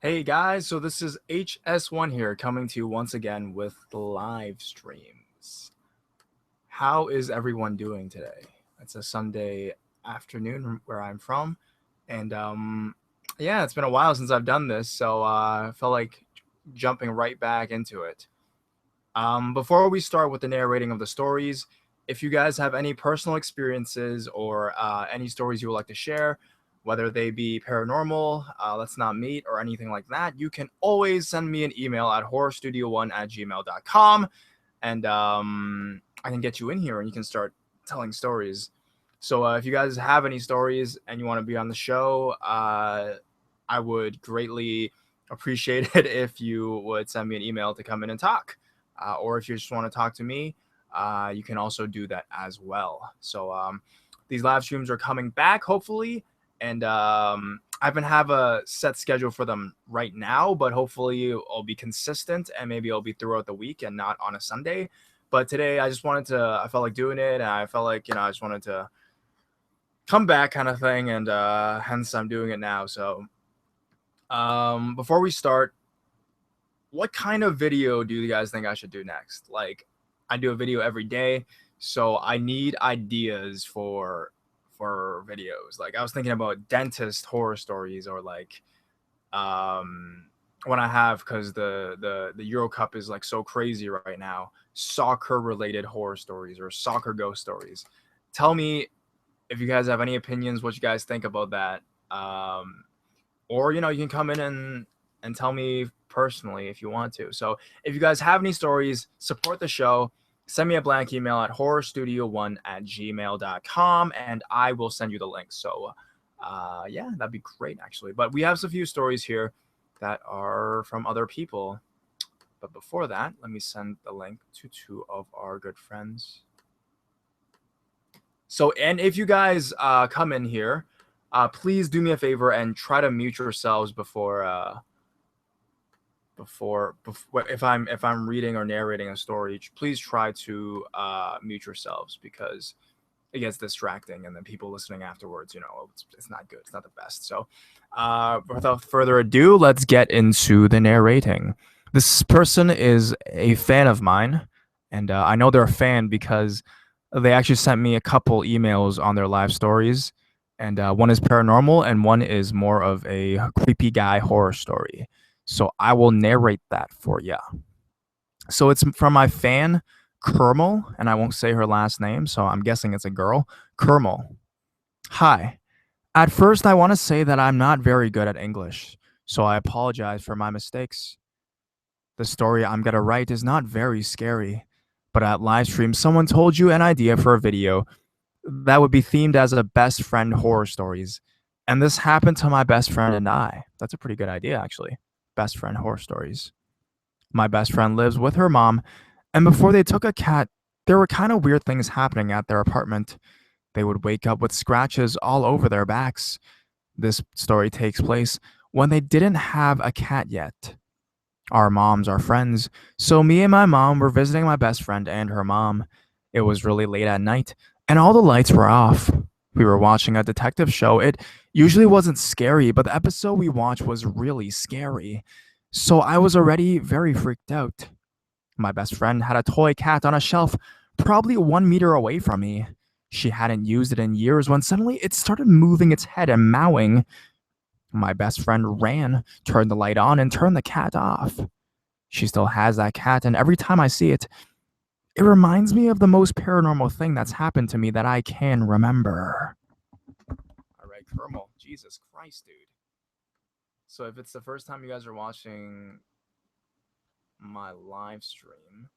Hey guys, so this is HS1 here coming to you once again with live streams. How is everyone doing today? It's a Sunday afternoon where I'm from, and yeah, it's been a while since I've done this, so I felt like jumping right back into it. Before we start with the narrating of the stories, if you guys have any personal experiences or any stories you would like to share, whether they be paranormal, let's not meet, or anything like that, you can always send me an email at horrorstudio1@gmail.com, and I can get you in here and you can start telling stories. So if you guys have any stories and you want to be on the show, I would greatly appreciate it if you would send me an email to come in and talk. Or if you just want to talk to me, you can also do that as well. So these live streams are coming back, hopefully, and I haven't have a set schedule for them right now, but hopefully I'll be consistent and maybe I'll be throughout the week and not on a Sunday. But today I just wanted to, I felt like doing it, and I felt like, I just wanted to come back kind of thing, and hence I'm doing it now. So before we start, what kind of video do you guys think I should do next? Like, I do a video every day, so I need ideas for videos. Like, I was thinking about dentist horror stories, or like when I have, because the Euro Cup is like so crazy right now, soccer related horror stories or soccer ghost stories. Tell me if you guys have any opinions, what you guys think about that. Or you can come in and tell me personally if you want to. So if you guys have any stories, support the show, send me a blank email at horrorstudio1@gmail.com, and I will send you the link. So yeah, that'd be great actually. But we have a few stories here that are from other people. But before that, let me send the link to two of our good friends. So, and if you guys come in here, please do me a favor and try to mute yourselves before if I'm reading or narrating a story. Please try to mute yourselves, because it gets distracting, and then people listening afterwards, it's not good. It's not the best. So, without further ado, let's get into the narrating. This person is a fan of mine, and I know they're a fan because they actually sent me a couple emails on their live stories, and one is paranormal and one is more of a creepy guy horror story. So I will narrate that for you. So it's from my fan, Kermal, and I won't say her last name, so I'm guessing it's a girl. Kermal. Hi. At first, I want to say that I'm not very good at English, so I apologize for my mistakes. The story I'm going to write is not very scary, but at Livestream, someone told you an idea for a video that would be themed as a best friend horror stories. And this happened to my best friend and I. That's a pretty good idea, actually. Best friend horror stories. My best friend lives with her mom, and before they took a cat, there were kind of weird things happening at their apartment. They would wake up with scratches all over their backs. This story takes place when they didn't have a cat yet. Our moms are friends, so me and my mom were visiting my best friend and her mom. It was really late at night, and all the lights were off. We were watching a detective show. It usually wasn't scary, but the episode we watched was really scary. So I was already very freaked out. My best friend had a toy cat on a shelf, probably 1 meter away from me. She hadn't used it in years when suddenly it started moving its head and mowing. My best friend ran, turned the light on, and turned the cat off. She still has that cat, and every time I see it, it reminds me of the most paranormal thing that's happened to me that I can remember. All right, Kermal. Jesus Christ, dude. So if it's the first time you guys are watching my live stream,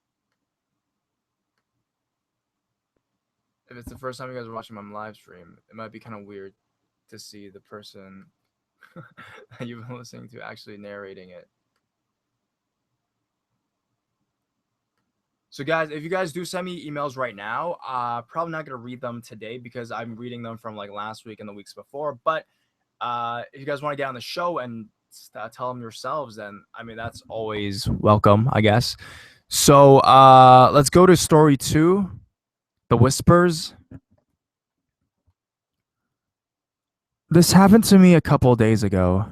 it might be kind of weird to see the person that you've been listening to actually narrating it. So guys, if you guys do send me emails right now, probably not gonna read them today because I'm reading them from like last week and the weeks before. But if you guys want to get on the show and tell them yourselves, then I mean that's always welcome, I guess. So let's go to story 2, The Whispers. This happened to me a couple days ago.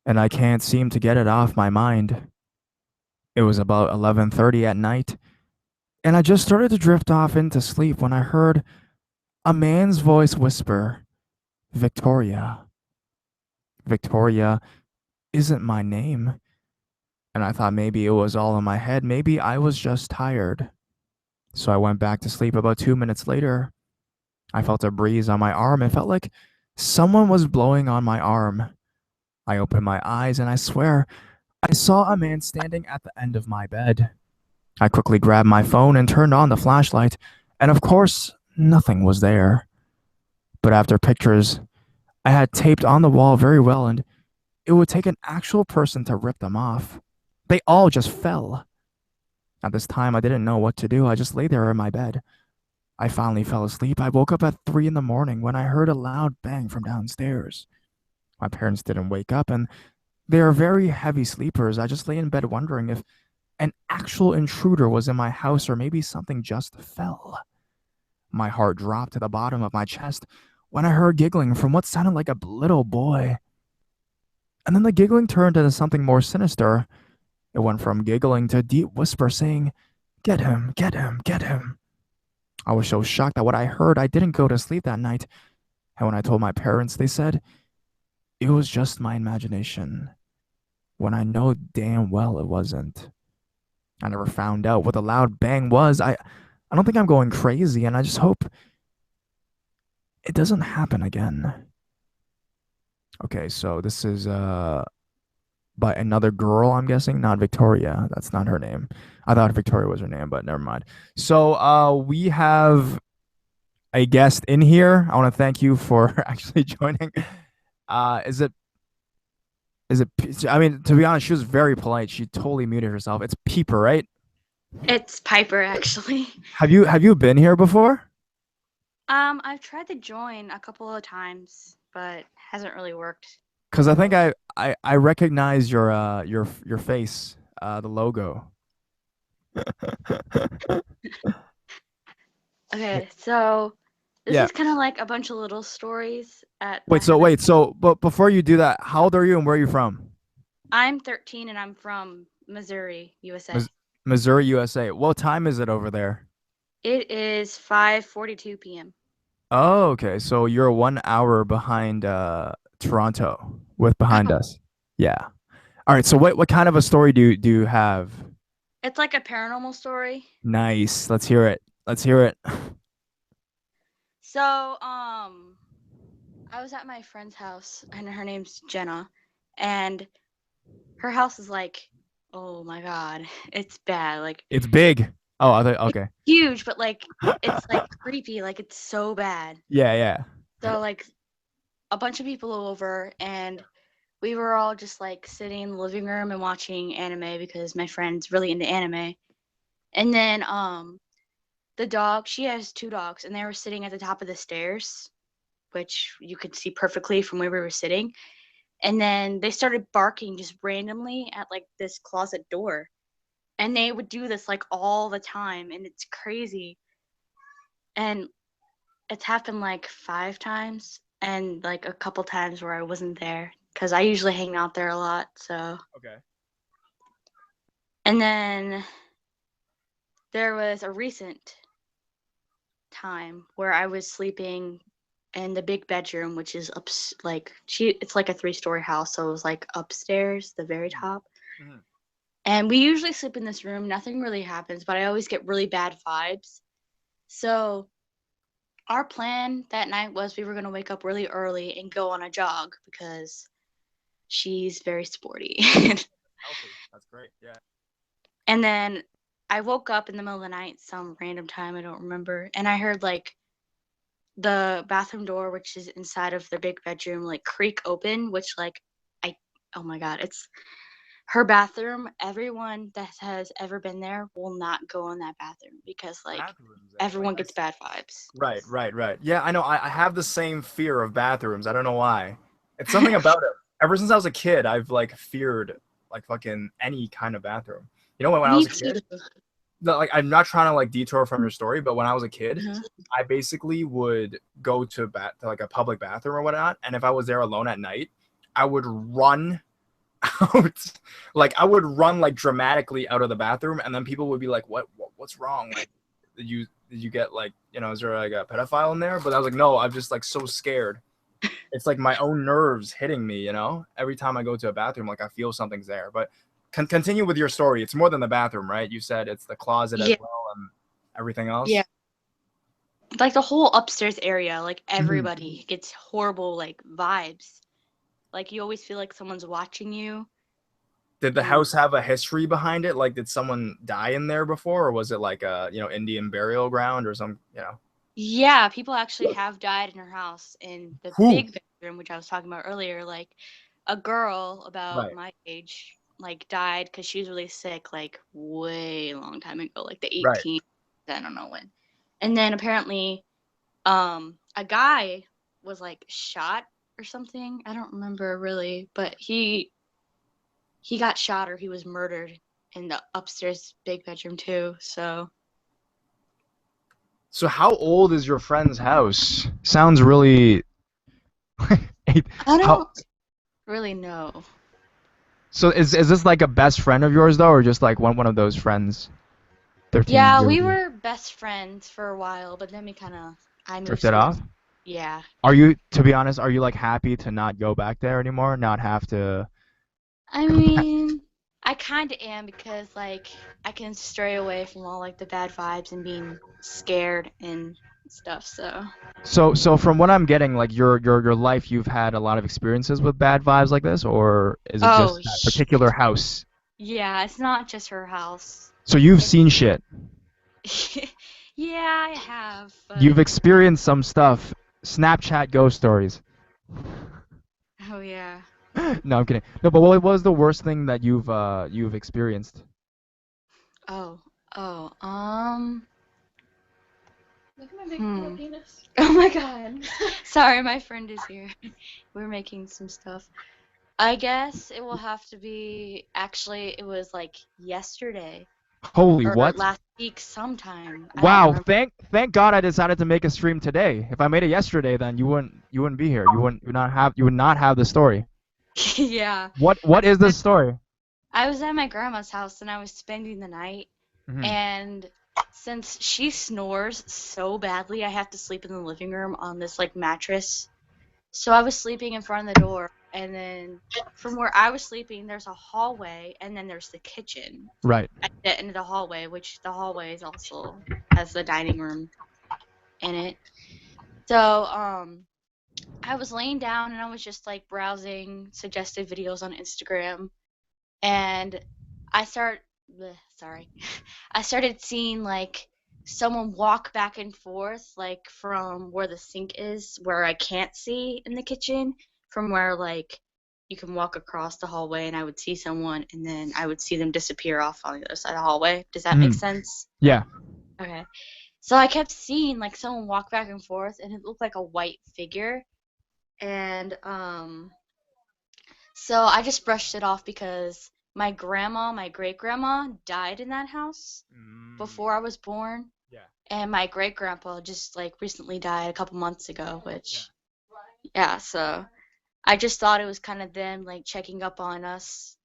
and I can't seem to get it off my mind. It was about 11:30 at night, and I just started to drift off into sleep when I heard a man's voice whisper, "Victoria. Victoria isn't my name." And I thought maybe it was all in my head. Maybe I was just tired. So I went back to sleep. About 2 minutes later, I felt a breeze on my arm. It felt like someone was blowing on my arm. I opened my eyes and I swear I saw a man standing at the end of my bed. I quickly grabbed my phone and turned on the flashlight, and of course, nothing was there. But after pictures I had taped on the wall very well, and it would take an actual person to rip them off. They all just fell. At this time, I didn't know what to do. I just lay there in my bed. I finally fell asleep. I woke up at 3 in the morning when I heard a loud bang from downstairs. My parents didn't wake up, and they are very heavy sleepers. I just lay in bed wondering if an actual intruder was in my house or maybe something just fell. My heart dropped to the bottom of my chest when I heard giggling from what sounded like a little boy. And then the giggling turned into something more sinister. It went from giggling to a deep whisper saying, "Get him, get him, get him." I was so shocked at what I heard, I didn't go to sleep that night. And when I told my parents, they said it was just my imagination, when I know damn well it wasn't. I never found out what the loud bang was. I don't think I'm going crazy, and I just hope it doesn't happen again. Okay, so this is by another girl, I'm guessing, not Victoria. That's not her name. I thought Victoria was her name, but never mind. So we have a guest in here. I want to thank you for actually joining. Is it I mean, to be honest, she was very polite. She totally muted herself. It's Peeper, right? It's Piper, actually. Have you been here before? I've tried to join a couple of times, but hasn't really worked. Because I think So, I recognize your face, the logo. okay, so this Yeah. is kind of like a bunch of little stories Wait, that so haven't. wait, so but before you do that, how old are you and where are you from? I'm 13 and I'm from Missouri, USA. Mis Missouri, USA. What time is it over there? It is 5:42 p.m. Oh, okay. So you're 1 hour behind Toronto with behind Oh, us. Yeah. All right. So what kind of a story do you have? it's like a paranormal story. Nice. Let's hear it. Let's hear it. So, I was at my friend's house and her name's Jenna, and her house is like, oh my God, it's bad. Like, It's big. Oh, it's okay. huge, but like it's like creepy, like it's so bad. Yeah, yeah. So like a bunch of people over and we were all just like sitting in the living room and watching anime because my friend's really into anime. And then the dog, she has two dogs and they were sitting at the top of the stairs, which you could see perfectly from where we were sitting. And then they started barking just randomly at like this closet door. And they would do this like all the time and it's crazy. And it's happened like 5 times and like a couple times where I wasn't there because I usually hang out there a lot. So, Okay. and then there was a recent time where I was sleeping in the big bedroom, which is up like it's like a 3-story house, so it was like upstairs, the very top. Mm-hmm. And we usually sleep in this room. Nothing really happens, but I always get really bad vibes. So our plan that night was we were going to wake up really early and go on a jog because she's very sporty. Healthy. That's great. Yeah. And then I woke up in the middle of the night, some random time, I don't remember, and I heard like the bathroom door, which is inside of the big bedroom, like creak open, which like I, oh my God, it's her bathroom. Everyone that has ever been there will not go in that bathroom because like Bathrooms, eh? Like everyone gets bad vibes. right, right, right. Yeah, I know. I have the same fear of bathrooms. I don't know why. It's something about it. Ever since I was a kid, I've like feared like fucking any kind of bathroom. You know when I Me was a too. kid, like I'm not trying to like detour from your story, but when I was a kid, Uh-huh. I basically would go to like a public bathroom or whatnot, and if I was there alone at night, I would run out. Like I would run like dramatically out of the bathroom, and then people would be like, what's wrong? Like, did you get like, is there like a pedophile in there?" But I was like, "No, I'm just like so scared. It's like my own nerves hitting me, Every time I go to a bathroom, like I feel something's there." But continue with your story. It's more than the bathroom, right? You said it's the closet as Yeah, well and everything yeah. else. Like the whole upstairs area, like Mhm. everybody gets horrible like vibes. Like you always feel like someone's watching you. Did the And house have a history behind it? Like, did someone die in there before, or was it like a Indian burial ground or some? yeah, people actually have died in her house in the Who? big bedroom, which I was talking about earlier. Like a girl about Right. my age, like died because she was really sick, like way long time ago, like the Right. 18th, I don't know when. And then apparently, a guy was like shot or something. I don't remember really, but he got shot or he was murdered in the upstairs big bedroom too. So So how old is your friend's house? Sounds really. I How? don't really know. So is this like a best friend of yours though, or just like one of those friends? 13 Yeah, years we old. were best friends for a while, but then I moved Drifted schools. off. Yeah. Are you, to be honest, are you like happy to not go back there anymore? Not have to I go back. mean, I kind of am because like I can stray away from all like the bad vibes and being scared and stuff. So So from what I'm getting, like your life, you've had a lot of experiences with bad vibes like this, or is it oh just that particular house? yeah, it's not just her house. So you've It's seen shit. yeah, I have, You've but experienced some stuff. Snapchat ghost stories. oh yeah. No, I'm kidding. No, but what was the worst thing that you've experienced? Oh, oh, look at my big penis. Oh my god. Sorry, my friend is here. We're making some stuff. I guess it will have to be actually it was like yesterday Holy or what? last week sometime. I don't Wow, remember. thank God I decided to make a stream today. If I made it yesterday, then you wouldn't be here. You would not have the story. Yeah. What is I this story? I was at my grandma's house and I was spending the night Hmm. and since she snores so badly, I have to sleep in the living room on this like mattress. So I was sleeping in front of the door, and then from where I was sleeping, there's a hallway, and then there's the kitchen Right. at the end of the hallway, which the hallway is also has the dining room in it. So I was laying down and I was just like browsing suggested videos on Instagram, and I start sorry. I started seeing like someone walk back and forth like from where the sink is where I can't see in the kitchen from where like you can walk across the hallway and I would see someone and then I would see them disappear off on the other side of the hallway. Does that make Hmm. sense? Yeah. Okay. So I kept seeing like someone walk back and forth and it looked like a white figure and so I just brushed it off because my grandma, my great grandma, died in that house Mm, before I was born. yeah. And my great grandpa just like recently died a couple months ago, Yeah. which, yeah, so I just thought it was kind of them like checking up on us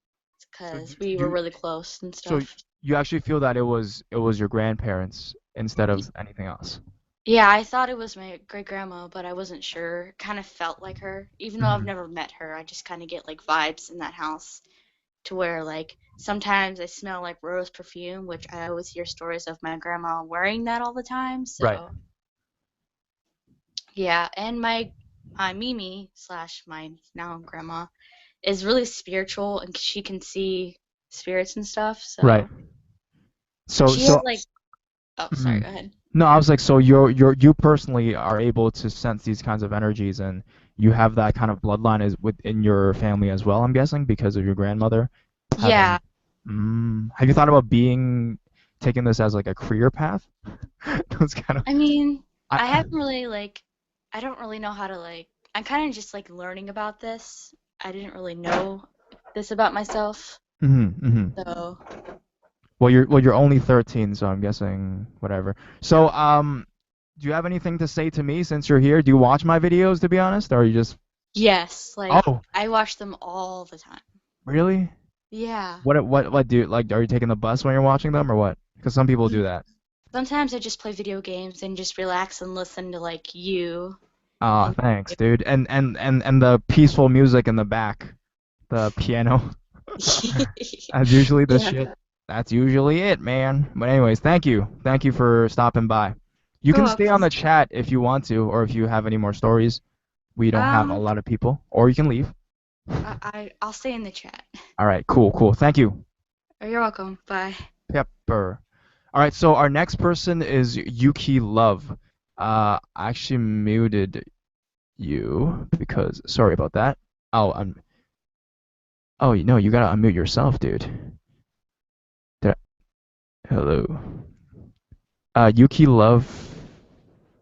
So because you, we were you really close and so stuff. you actually feel that it was your grandparents instead of anything else. Yeah, I thought it was my great grandma, but I wasn't sure. Kind of felt like her, even though I've Hmm. never met her. I just kind of get like vibes in that house. To where like sometimes I smell like rose perfume, which I always hear stories of my grandma wearing that all the time. Right. So yeah, and my Mimi slash my now grandma is really spiritual and she can see spirits and stuff. Right. So So she has so. like oh sorry, Mhm. go ahead. No, I was like, so you personally are able to sense these kinds of energies, and you have that kind of bloodline is within your family as well. I'm guessing because of your grandmother having. Yeah, Have you thought about taking this as like a career path? Those kind of. I mean I I. haven't really like I don't really know how to like I'm kind of just like learning about this. I didn't really know this about myself. Hmm. Hmm. So Well, you're only 13, so I'm guessing whatever. So do you have anything to say to me since you're here? Do you watch my videos, to be honest, or are you just? yes, like Oh, I watch them all the time. Really? Yeah. What do like? Are you taking the bus when you're watching them or what? Because some people do Mm. that. Sometimes I just play video games and just relax and listen to like you Ah, and thanks, dude. And the peaceful music in the back, the piano. That's usually the yeah. shit. That's usually it, man. But anyways, thank you. Thank you for stopping by. You You're can stay on welcome. the chat if you want to, or if you have any more stories. We don't have a Um, lot of people, or you can leave. I'll stay in the chat. All right, cool, cool. Thank you, You're welcome. Bye. Pepper. All right, so our next person is Yuki Love. I actually muted you because sorry about that. Oh, oh, no, you gotta unmute yourself, dude. Did hello. Yuki Love.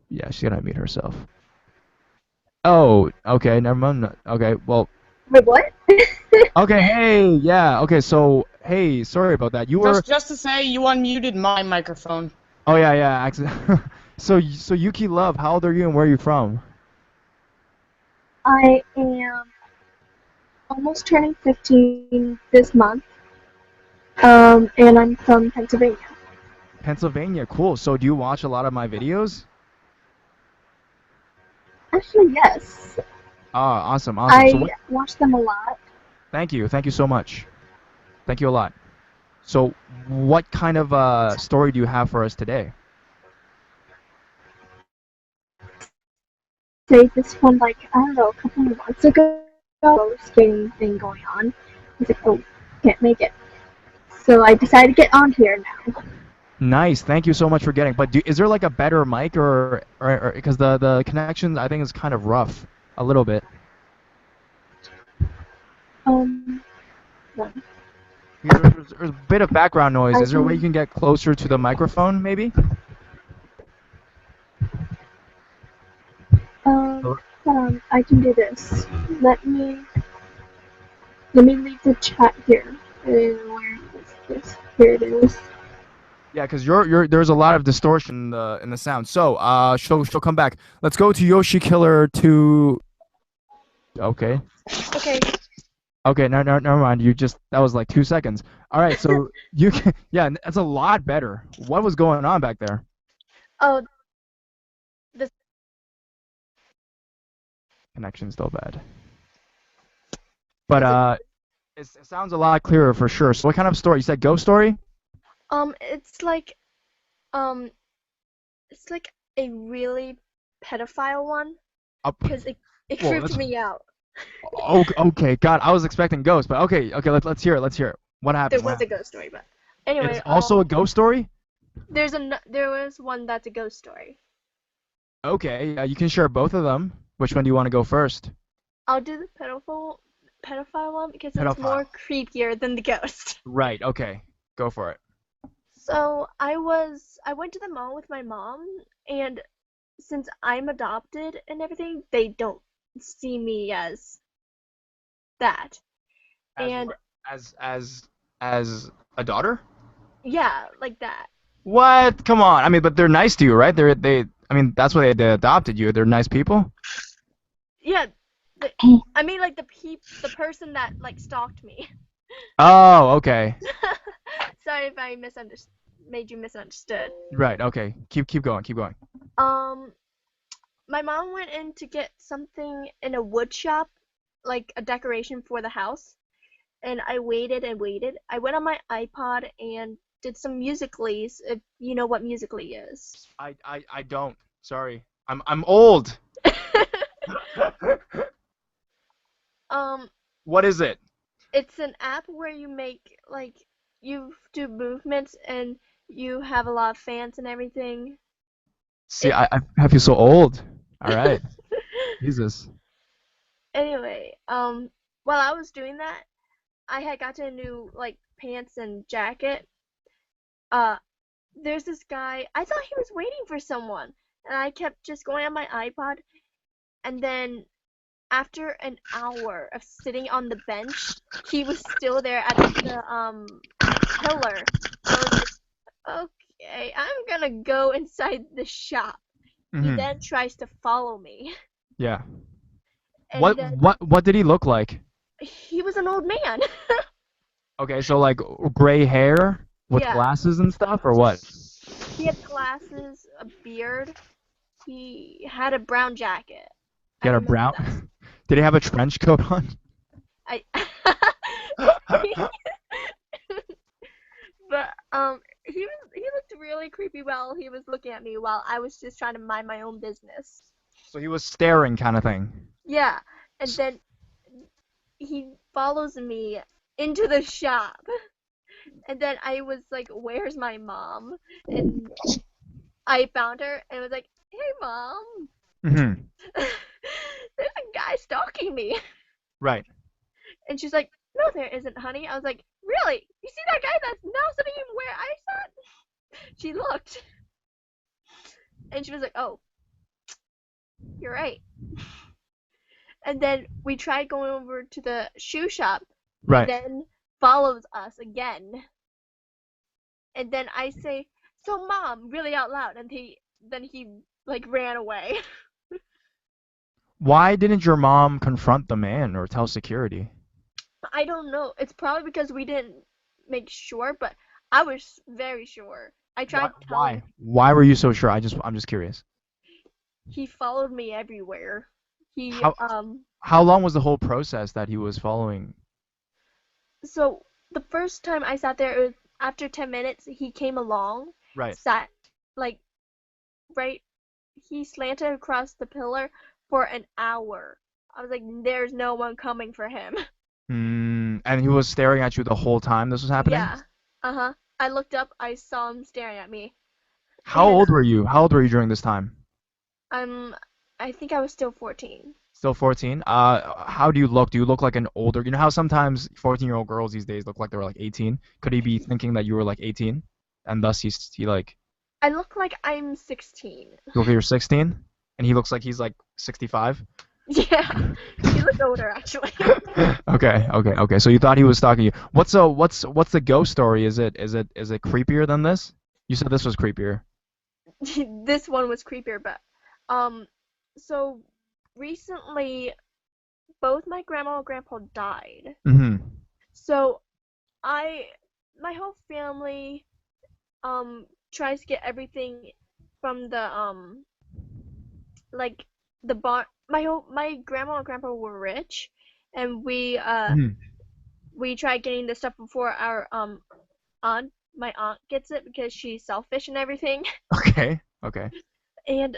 Yeah, she's gonna unmute herself. Oh, okay, never mind. Okay, well, Wait, what? okay, hey, yeah, okay, so, hey, sorry about that. You were, Just to say, you unmuted my microphone. oh yeah, yeah, accident. So Yuki Love, how old are you and where are you from? I am almost turning 15 this month, and I'm from Pennsylvania. Pennsylvania, cool. So do you watch a lot of my videos? Actually, yes. Ah, awesome, awesome. So I what? watch them a lot. Thank you so much. Thank you a lot. So what kind of story do you have for us today? Say this one, like, I don't know, a couple of months ago, ghost game thing going on. I was like, oh, can't make it. So I decided to get on here now. Nice. Thank you so much for getting. But is there like a better mic or because the connection I think is kind of rough a little bit. Um, no. There's a bit of background noise. I Is there a way you can, can get closer to the microphone, maybe? Hello? hold on, I can do this. Let me, let me leave the chat here. Where is this? Here it is. Yeah, because there's a lot of distortion in the sound. So she'll come back. Let's go to Yoshi Killer to. Okay. Okay. Okay, no, no, never mind. That was like 2 seconds. All right, so you can, yeah, that's a lot better. What was going on back there? Oh, the Connection's still bad, but is it? it sounds a lot clearer for sure. So what kind of story? You said ghost story? It's um, it's like a really pedophile one Up. because it Whoa, creeped that's me out. okay. God, I was expecting ghost, but okay. Let's hear it. Let's hear it. What There happened? was a ghost story, but It's anyway, also a ghost story. there was one that's a ghost story. Okay, you can share both of them. Which one do you want to go first? I'll do the pedophile one because it's Pedophile. more creepier than the ghost. Right. Okay. Go for it. So I went to the mall with my mom, and since I'm adopted and everything, they don't see me as that. As And what? As a daughter? yeah, like that. What? Come on. I mean, but they're nice to you, right? They. I mean, that's why they adopted you. They're nice people. Yeah, the, I mean like the person that like stalked me. Oh, okay. Sorry if I made you misunderstood. Right. Okay. Keep going. Keep going. Um, my mom went in to get something in a wood shop, like a decoration for the house, and I waited and waited. I went on my iPod and did some Musical.lys, if you know what Musical.ly is. I don't. Sorry. I'm old. um, What is it? it's an app where you make like you do movements and you have a lot of fans and everything. See, It's I have you so old. All right. Jesus. anyway, while I was doing that, I had gotten a new like pants and jacket. Uh, there's this guy. I thought he was waiting for someone, and I kept just going on my iPod. And then after an hour of sitting on the bench, he was still there at the pillar. I was like, okay, I'm gonna go inside the shop. He Hmm. then tries to follow me, Yeah. and then What did he look like? He was an old man. Okay, so like gray hair with Yeah. glasses and stuff, or what? He had glasses, a beard. He had a brown jacket. He I had a remember brown. that. Did he have a trench coat on? I But he looked really creepy while he was looking at me while I was just trying to mind my own business. So he was staring, kind of thing. Yeah, and then he follows me into the shop. And then I was like, "Where's my mom?" And I found her and was like, "Hey, mom, Mm-hmm. there's a guy stalking me." Right. And she's like, "No, there isn't, honey." I was like, "Really? You see that guy that's now sitting where I sat?" She looked, and she was like, "Oh, you're right." And then we tried going over to the shoe shop. Right. He then follows us again. And then I say, "So, mom," really out loud, and he like ran away. Why didn't your mom confront the man or tell security? I don't know. It's probably because we didn't make sure, but I was very sure. I tried telling. Why were you so sure? I'm just curious. He followed me everywhere. He How long was the whole process that he was following? So the first time I sat there, it was after 10 minutes. He came along, Right. sat like right. He slanted across the pillar for an hour. I was like, "There's no one coming for him." And he was staring at you the whole time this was happening? Yeah. Uh-huh. I looked up. I saw him staring at me. How And old were you? How old were you during this time? I think I was still 14. Still 14? How do you look? Do you look like an older? You know how sometimes 14-year-old girls these days look like they were like 18? Could he be thinking that you were like 18? And thus he like, I look like I'm 16. you look like you're 16? And he looks like he's like 65? Yeah. He looked older actually. Okay. So you thought he was stalking you. What's the ghost story? Is it creepier than this? You said this was creepier. This one was creepier, but so recently both my grandma and grandpa died. Mm-hmm. So my whole family tries to get everything from the like the bar. My grandma and grandpa were rich, and we tried getting the stuff before our my aunt gets it because she's selfish and everything. Okay. And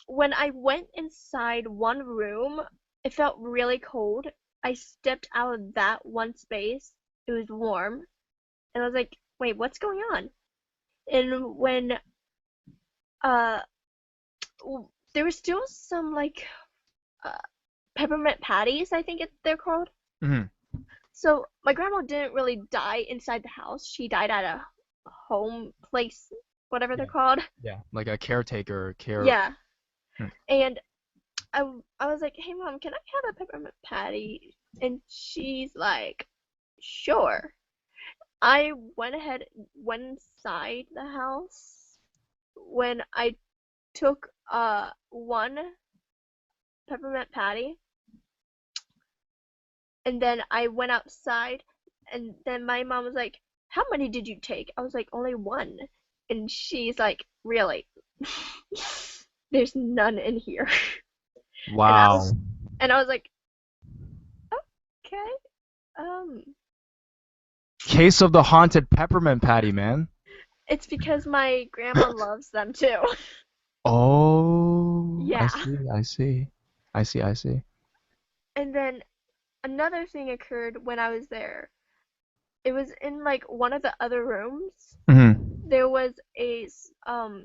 when I went inside one room, it felt really cold. I stepped out of that one space. It was warm, and I was like, "Wait, what's going on?" And when uh there was still some like peppermint patties, I think they're called. Mm-hmm. So my grandma didn't really die inside the house. She died at a home place, whatever they're called. Yeah. Like a caretaker care. Yeah. Hmm. And I was like, "Hey mom, can I have a peppermint patty?" And she's like, "Sure." I went inside the house. When I took one peppermint patty, and then I went outside, and then my mom was like, "How many did you take?" I was like, "Only one." And she's like, "Really?" There's none in here. Wow. And I was like, "Okay." Case of the haunted peppermint patty, man. It's because my grandma loves them too. Oh. Yeah. I see. And then another thing occurred when I was there. It was in like one of the other rooms. Mm-hmm. There was I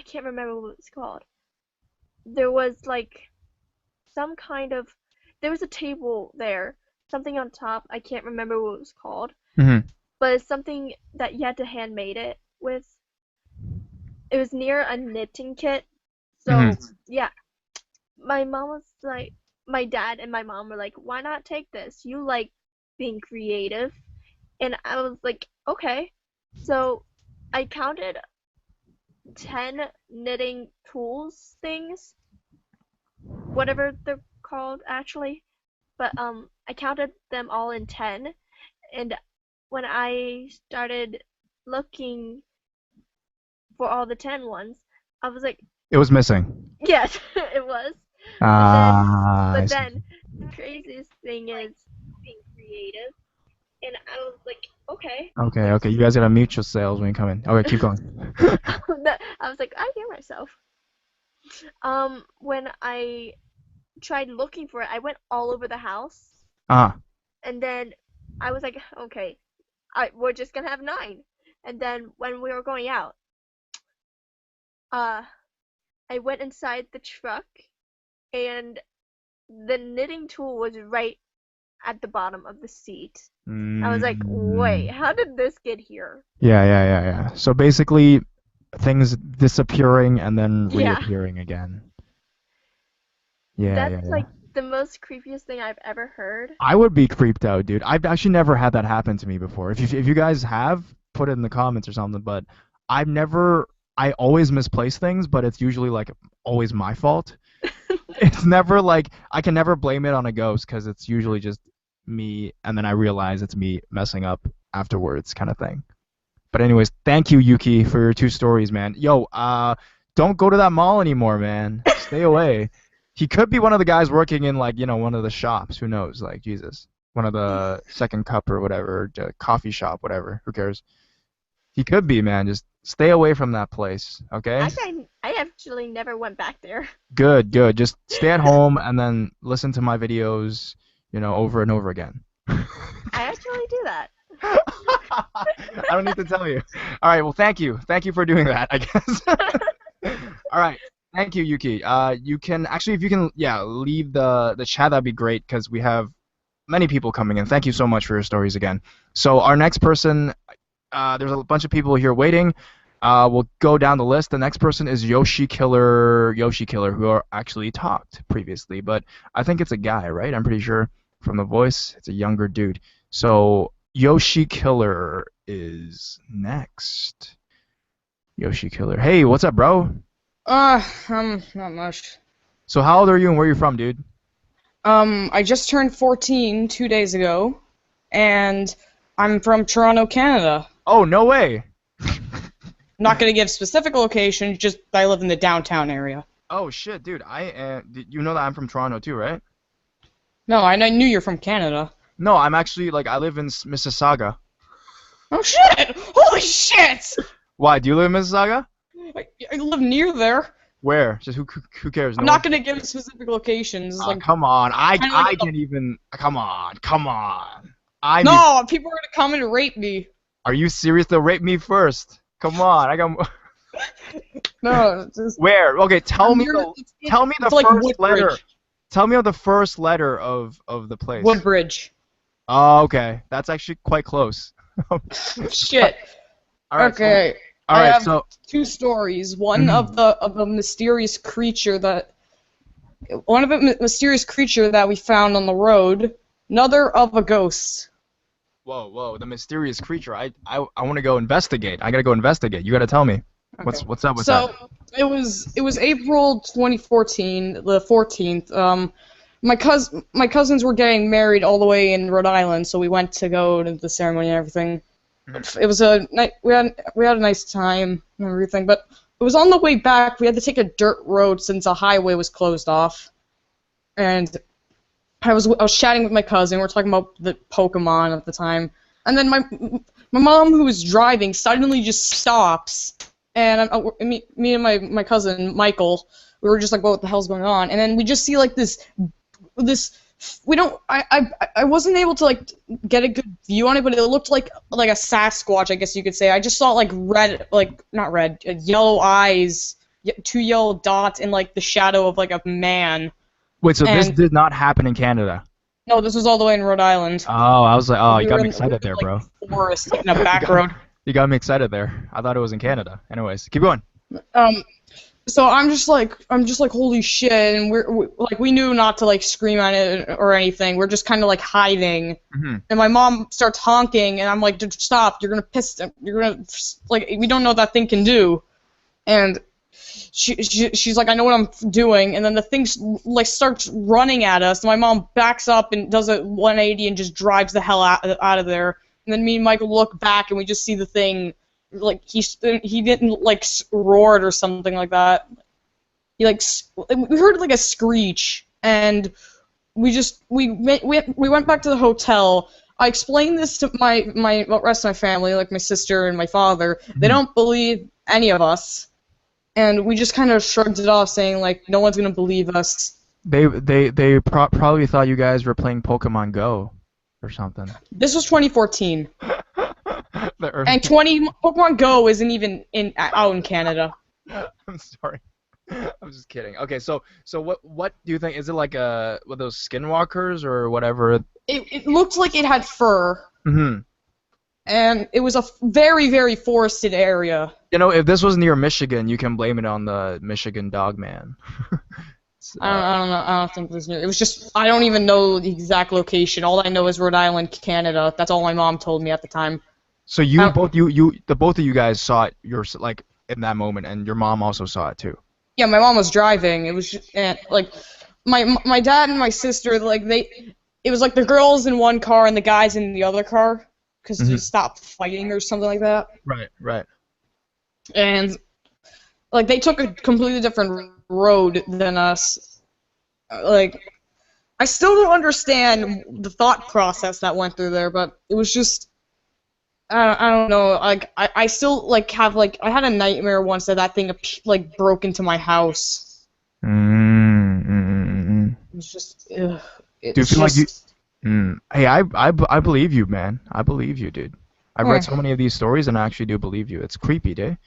can't remember what it's called. There was like some kind of there was a table there, something on top. I can't remember what it was called. Mm-hmm. But it's something that you had to handmade it with. It was near a knitting kit. So yeah, my mom was like, my dad and my mom were like, "Why not take this? You like being creative." And I was like, "Okay." So I counted 10 knitting tools things, whatever they're called actually. but I counted them all in 10, and when I started looking for all the 10 ones, I was like, It was missing. yes, it was. Ah, I But see. then the craziest thing is being creative, and I was like, okay. Okay. You guys gotta mute yourselves when you come in. Okay, keep going. I was like, I hear myself. When I tried looking for it, I went all over the house, Ah. and then I was like, okay, we're just gonna have 9. And then when we were going out, I went inside the truck, and the knitting tool was right at the bottom of the seat. I was like, wait, how did this get here? Yeah. So basically, things disappearing and then Yeah. reappearing again. That's Yeah. like the most creepiest thing I've ever heard. I would be creeped out, dude. I've actually never had that happen to me before. If you guys have, put it in the comments or something. But I've never. I always misplace things, but it's usually like always my fault. It's never like I can never blame it on a ghost because it's usually just me, and then I realize it's me messing up afterwards, kind of thing. But anyways, thank you, Yuki, for your 2 stories, man. Yo, don't go to that mall anymore, man. Stay away. He could be one of the guys working in like one of the shops. Who knows? Like Jesus, one of the Second Cup or whatever, coffee shop, whatever. Who cares? He could be, man. Just stay away from that place, okay? I actually never went back there. Good. Just stay at home and then listen to my videos, over and over again. I actually do that. I don't need to tell you. All right. Well, thank you. Thank you for doing that, I guess. All right. Thank you, Yuki. You can actually, if you can, leave the chat. That'd be great because we have many people coming in. Thank you so much for your stories again. So our next person, there's a bunch of people here waiting. We'll go down the list. The next person is Yoshi Killer, who actually talked previously, but I think it's a guy, right? I'm pretty sure from the voice, it's a younger dude. So Yoshi Killer is next. Yoshi Killer. Hey, what's up, bro? Not much. So how old are you and where are you from, dude? I just turned 14 2 days ago, and I'm from Toronto, Canada. Oh, no way. Not gonna give specific locations, just I live in the downtown area. Oh shit, dude. You know that I'm from Toronto too, right? No, I knew you're from Canada. No, I'm actually I live in Mississauga. Oh shit! Holy shit! Why? Do you live in Mississauga? I live near there. Where? Just who cares? I'm not gonna give specific locations. Come on. I can't even. Come on. No, people are gonna come and rape me. Are you serious? They'll rape me first. Come on. I got. No. Just... Where? Okay. Tell me the first letter. Tell me the first letter of the place. Woodbridge. Oh, okay. That's actually quite close. Shit. All right. Okay. I have so 2 stories. One of a mysterious creature that mysterious creature that we found on the road. Another of a ghost. Whoa! The mysterious creature. I want to go investigate. I gotta go investigate. You gotta tell me. Okay. What's up with that? So it was April 2014, the 14th. My cousins were getting married all the way in Rhode Island, so we went to go to the ceremony and everything. It was we had a nice time and everything, but it was on the way back. We had to take a dirt road since the highway was closed off, and I was chatting with my cousin. We were talking about the Pokemon at the time, and then my mom, who was driving, suddenly just stops, and me and my cousin Michael, we were just like, what the hell's going on? And then we just see like this. I wasn't able to like get a good view on it, but it looked like a Sasquatch, I guess you could say. I just saw like yellow eyes, 2 yellow dots, and like the shadow of like a man. Wait, so this did not happen in Canada? No, this was all the way in Rhode Island. Oh, I was like, you got me excited there, bro. Forest in a back road. You got me excited there. I thought it was in Canada. Anyways, keep going. So I'm just like holy shit, and we knew not to like scream at it or anything. We're just kind of like hiding, and my mom starts honking, and I'm like, stop! You're gonna piss them. You're gonna we don't know what that thing can do, and she's like, I know what I'm doing, and then the thing like starts running at us. And my mom backs up and does a 180 and just drives the hell out of there. And then me and Michael look back and we just see the thing, like he didn't like roar it or something like that. We heard like a screech, and we went back to the hotel. I explained this to my rest of my family, like my sister and my father. They don't believe any of us. And we just kind of shrugged it off, saying like, no one's gonna believe us. They probably thought you guys were playing Pokemon Go or something. This was 2014, and Pokemon Go isn't even out in Canada. I'm sorry. I'm just kidding. Okay, so what do you think? Is it like with those skinwalkers or whatever? It looked like it had fur. Mm-hmm. And it was a very, very forested area. You know, if this was near Michigan, you can blame it on the Michigan Dogman. I don't know. I don't think it was near. It was just, I don't even know the exact location. All I know is Rhode Island, Canada. That's all my mom told me at the time. So both of you guys saw it like in that moment, and your mom also saw it too. Yeah, my mom was driving. It was just, like my dad and my sister, like it was like the girls in one car and the guys in the other car. Because they stopped fighting or something like that. Right. And, like, they took a completely different road than us. Like, I still don't understand the thought process that went through there, but it was just, I don't know, like, I still, like, I had a nightmare once that thing, like, broke into my house. It's just, ugh. Do you feel like you... Hey, I believe you, man. I believe you, dude. I've read so many of these stories, and I actually do believe you. It's creepy, dude.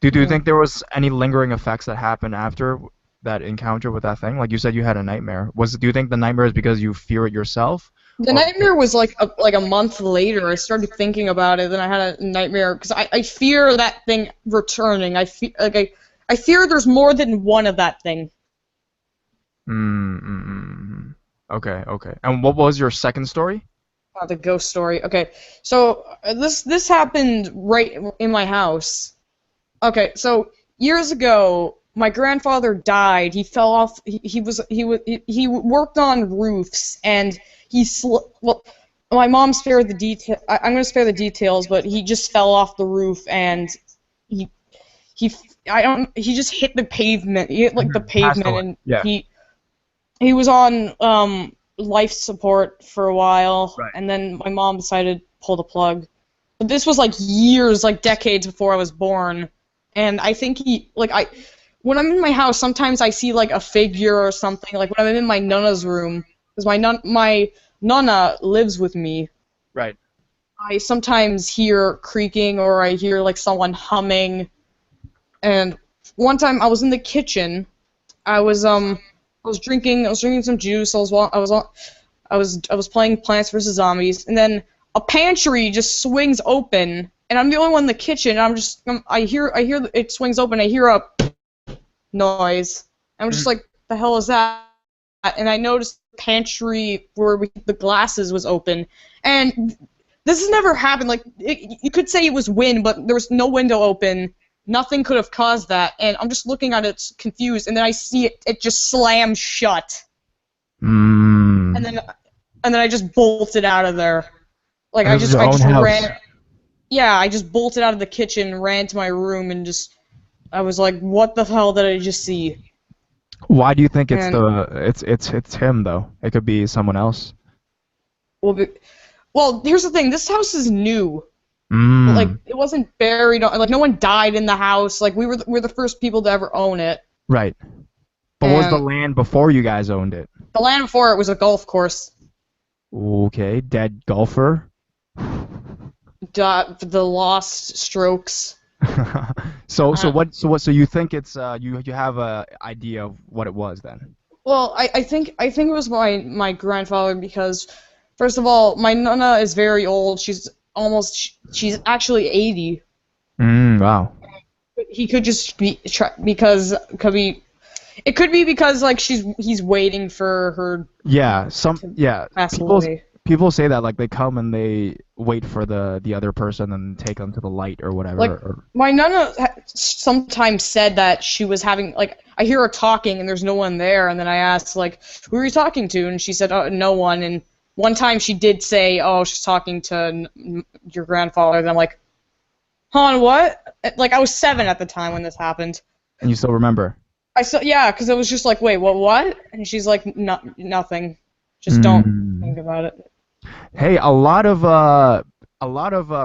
Do you think there was any lingering effects that happened after that encounter with that thing? Like you said, you had a nightmare. Do you think the nightmare is because you fear it yourself? The nightmare was like a month later. I started thinking about it, then I had a nightmare because I fear that thing returning. I fear there's more than one of that thing. Okay. And what was your second story? The ghost story. Okay, so this happened right in my house. Okay, so years ago, my grandfather died. He fell off. He worked on roofs, and my mom spared the detail. I'm gonna spare the details, but he just fell off the roof, and he just hit the pavement. He hit like the pavement, and he was on life support for a while, and then my mom decided to pull the plug. But this was like years, like decades before I was born, and I think when I'm in my house, sometimes I see like a figure or something. Like when I'm in my nonna's room, because my nonna lives with me. Right. I sometimes hear creaking or I hear like someone humming. And one time I was in the kitchen. I was drinking some juice. I was playing Plants vs Zombies, and then a pantry just swings open, and I'm the only one in the kitchen. And I hear it swings open. I hear a noise. I'm just like, the hell is that? And I noticed the pantry where the glasses was open, and this has never happened. Like you could say it was wind, but there was no window open. Nothing could have caused that, and I'm just looking at it confused, and then I see it just slams shut. And then I just bolted out of there. Like I just ran. Yeah, I just bolted out of the kitchen, ran to my room, and I was like, what the hell did I just see? Why do you think it's him though? It could be someone else. Well, here's the thing. This house is new. Like it wasn't buried. Like no one died in the house. Like we're the first people to ever own it. Right. But what was the land before you guys owned it? The land before it was a golf course. Okay, dead golfer. The lost strokes. So you think it's you have a idea of what it was then? Well, I think it was my grandfather because first of all, my nonna is very old. She's actually 80. Wow. He could just be because it could be because like he's waiting for her. Yeah, pass away. People say that like they come and they wait for the other person and take them to the light or whatever. Like, Or, my nana sometimes said that she was having, like, I hear her talking and there's no one there, and then I asked, like, who are you talking to? And she said, no one. And one time she did say, oh, she's talking to your grandfather, and I'm like, hon, what? Like, I was 7 at the time when this happened. and you still remember? Yeah, because it was just like, wait, what? And she's like, nothing. Just don't think about it. Hey, a lot of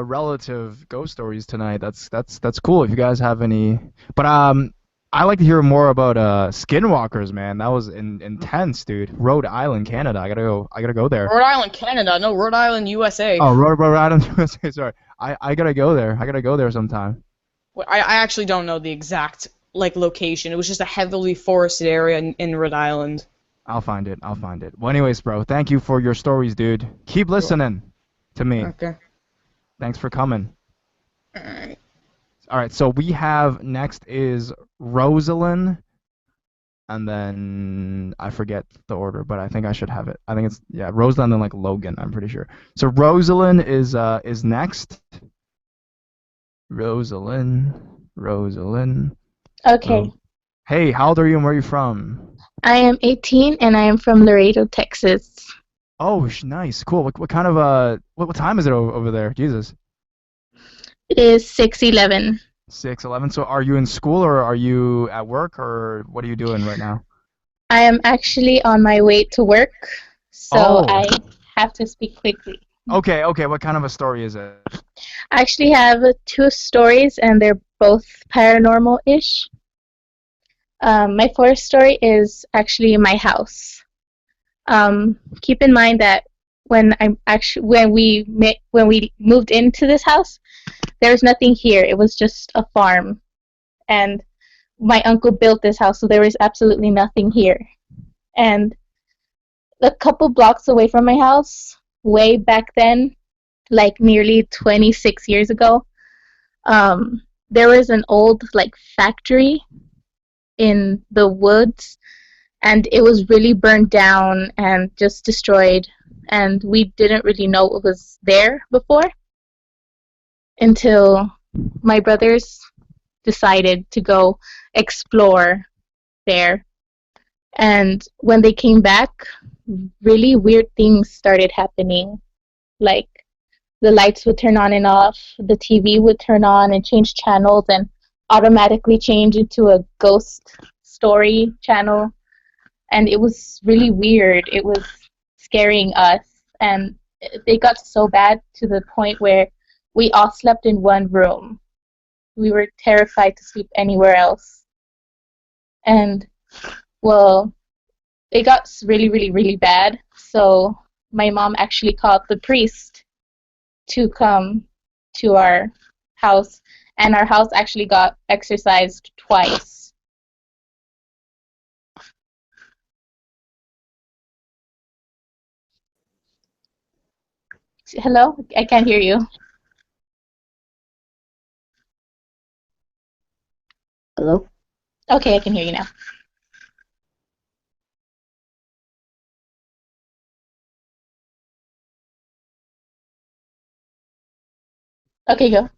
relative ghost stories tonight. That's cool. If you guys have any, but I like to hear more about skinwalkers, man. That was intense, dude. Rhode Island, Canada. I gotta go there. Rhode Island, Canada. No, Rhode Island, USA. Oh, Rhode Island, USA. Sorry. I gotta go there. I gotta go there sometime. I actually don't know the exact like location. It was just a heavily forested area in Rhode Island. I'll find it. I'll find it. Well, anyways, bro, thank you for your stories, dude. Keep listening to me. Okay. Thanks for coming. Alright. All right, so we have next is Rosalind, and then I forget the order, but I think I should have it. I think it's Rosalind and like Logan. I'm pretty sure. So Rosalind is next. Rosalind. Okay. Oh. Hey, how old are you and where are you from? I am 18 and I am from Laredo, Texas. Oh, nice, cool. What kind of what time is it over there? Jesus. It is 6:11. 6:11. So are you in school or are you at work or what are you doing right now? I am actually on my way to work, so I have to speak quickly. Okay. What kind of a story is it? I actually have 2 stories and they're both paranormal-ish. My first story is actually my house. Keep in mind that when we moved into this house, there was nothing here. It was just a farm, and my uncle built this house, so there was absolutely nothing here. And a couple blocks away from my house, way back then, like nearly 26 years ago, there was an old like factory in the woods, and it was really burned down and just destroyed, and we didn't really know what was there before until my brothers decided to go explore there. And when they came back, really weird things started happening. Like the lights would turn on and off, the TV would turn on and change channels and automatically change into a ghost story channel. And it was really weird. It was scaring us. And it got so bad to the point where we all slept in one room. We were terrified to sleep anywhere else. And, well, it got really, really, really bad. So my mom actually called the priest to come to our house. And our house actually got exorcised twice. Hello? I can't hear you. Hello? Okay, I can hear you now. Okay, go.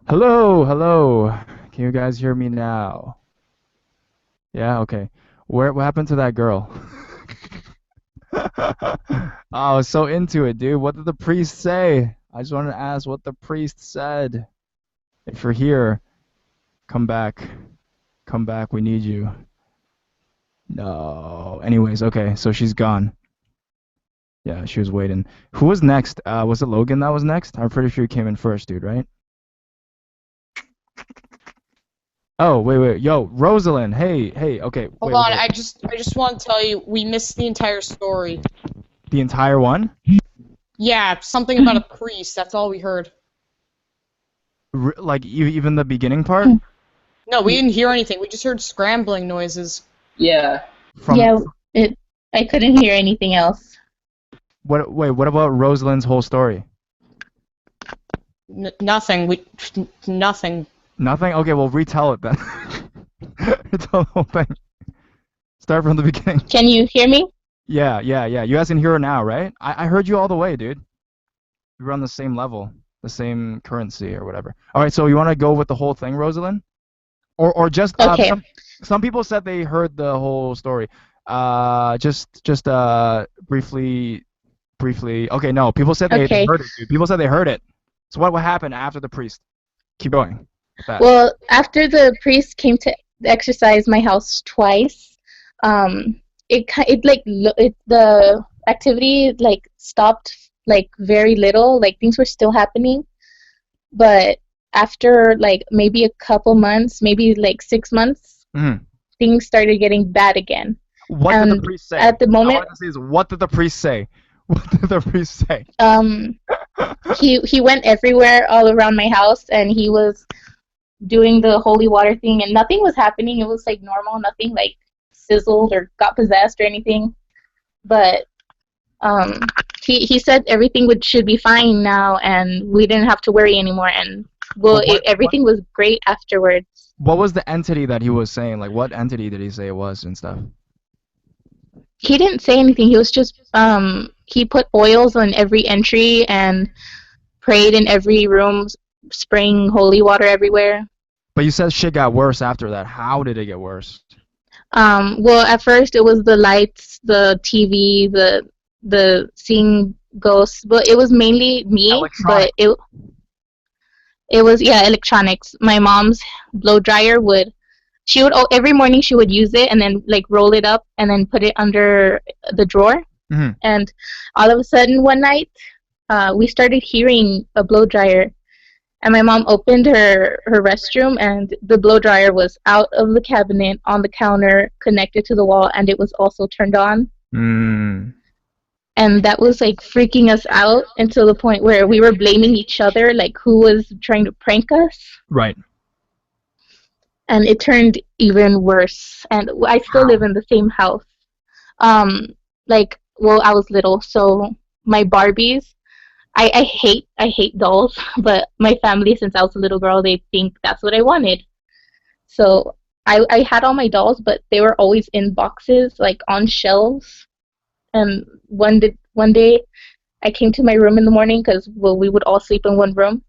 Hello, hello. Can you guys hear me now? Yeah, okay. What happened to that girl? I was so into it, dude. What did the priest say? I just wanted to ask what the priest said. If you're here, come back. Come back. We need you. No. Anyways, okay. So she's gone. Yeah, she was waiting. Who was next? Was it Logan that was next? I'm pretty sure you came in first, dude, right? Oh, wait. Yo, Rosalind. Hey. Okay, Hold wait, on, wait. I just want to tell you, we missed the entire story. The entire one? Yeah, something about a priest. That's all we heard. Like even the beginning part? No, we didn't hear anything. We just heard scrambling noises. Yeah. From Yeah, I couldn't hear anything else. what? Wait, what about Rosalind's whole story? Nothing. Nothing. Nothing? Okay, well retell it then. Retell the whole thing. Start from the beginning. Can you hear me? Yeah. You guys can hear her now, right? I heard you all the way, dude. We were on the same level, the same currency or whatever. All right, so you want to go with the whole thing, Rosalind? Or just Okay. some people said they heard the whole story. Just briefly. Okay, no, people said they Okay. heard it, dude. People said they heard it. So what happened after the priest? Keep going. Fast. Well, after the priest came to exercise my house twice, the activity like stopped like very little. Like things were still happening, but after like maybe a couple months, maybe like 6 months, Mhm. things started getting bad again. What did the And priest say? at the I moment, want to say is what did the priest say? What did the priest say? he went everywhere all around my house, and he was doing the holy water thing, and nothing was happening. It was like normal, nothing like sizzled or got possessed or anything. But he said everything should be fine now, and we didn't have to worry anymore. And well, everything was great afterwards. What was the entity that he was saying? Like, what entity did he say it was and stuff? He didn't say anything. He was just he put oils on every entry and prayed in every room, spraying holy water everywhere. But you said shit got worse after that. How did it get worse? Well, at first it was the lights, the TV, the seeing ghosts, but it was mainly me. But it was electronics. My mom's blow dryer every morning she would use it and then like roll it up and then put it under the drawer. Mm-hmm. And all of a sudden one night, we started hearing a blow dryer. And my mom opened her restroom, and the blow dryer was out of the cabinet on the counter, connected to the wall, and it was also turned on. Mm. And that was like freaking us out until the point where we were blaming each other, like who was trying to prank us. Right. And it turned even worse. And I still live in the same house. I was little, so my Barbies. I hate dolls, but my family, since I was a little girl, they think that's what I wanted. So I had all my dolls, but they were always in boxes, like on shelves. And one day, I came to my room in the morning because we would all sleep in one room.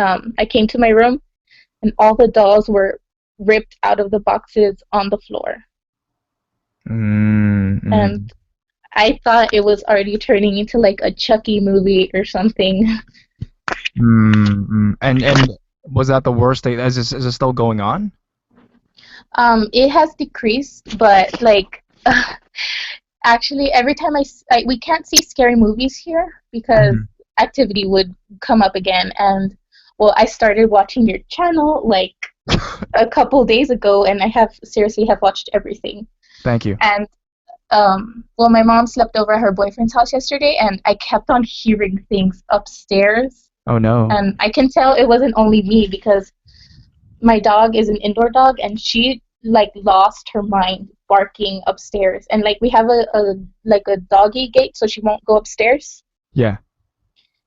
I came to my room, and all the dolls were ripped out of the boxes on the floor. Mm-hmm. And I thought it was already turning into like a Chucky movie or something. Mm-hmm. And was that the worst thing? Is it still going on? It has decreased, but like actually every time we can't see scary movies here because activity would come up again. And well, I started watching your channel like a couple days ago, and I have watched everything. Thank you. And my mom slept over at her boyfriend's house yesterday, and I kept on hearing things upstairs. Oh no. And I can tell it wasn't only me because my dog is an indoor dog, and she like lost her mind barking upstairs. And like we have a doggy gate, so she won't go upstairs. Yeah.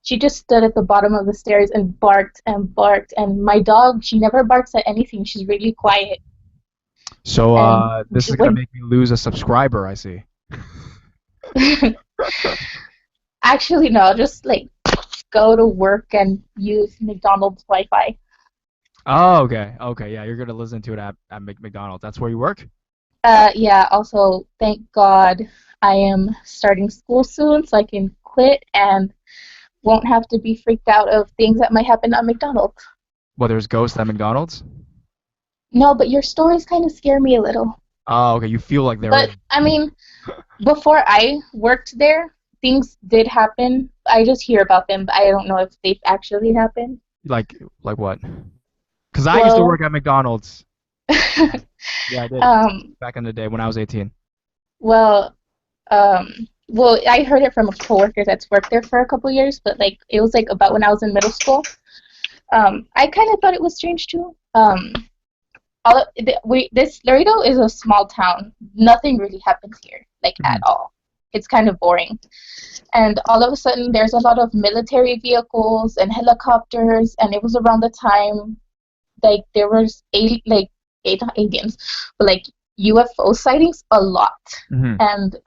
She just stood at the bottom of the stairs and barked and barked. And my dog, she never barks at anything. She's really quiet. So this is gonna make me lose a subscriber, I see. Actually, no. Just like go to work and use McDonald's Wi-Fi. Oh, okay. Okay, yeah, you're gonna listen to it at McDonald's. That's where you work? Yeah, also, thank God I am starting school soon so I can quit and won't have to be freaked out of things that might happen at McDonald's. Well, there's ghosts at McDonald's? No, but your stories kind of scare me a little. Oh, okay, you feel like there But is. I mean, before I worked there, things did happen. I just hear about them, but I don't know if they've actually happened. Like what? Because I used to Well, work at McDonald's. Yeah, I did. um, Back in the day when I was 18. well, well, I heard it from a coworker that's worked there for a couple years, but like it was like about when I was in middle school. I kind of thought it was strange too. This Laredo is a small town. Nothing really happens here, like at Mhm. all. It's kind of boring. And all of a sudden, there's a lot of military vehicles and helicopters, and it was around the time like there was not aliens, but like UFO sightings a lot. Mhm. And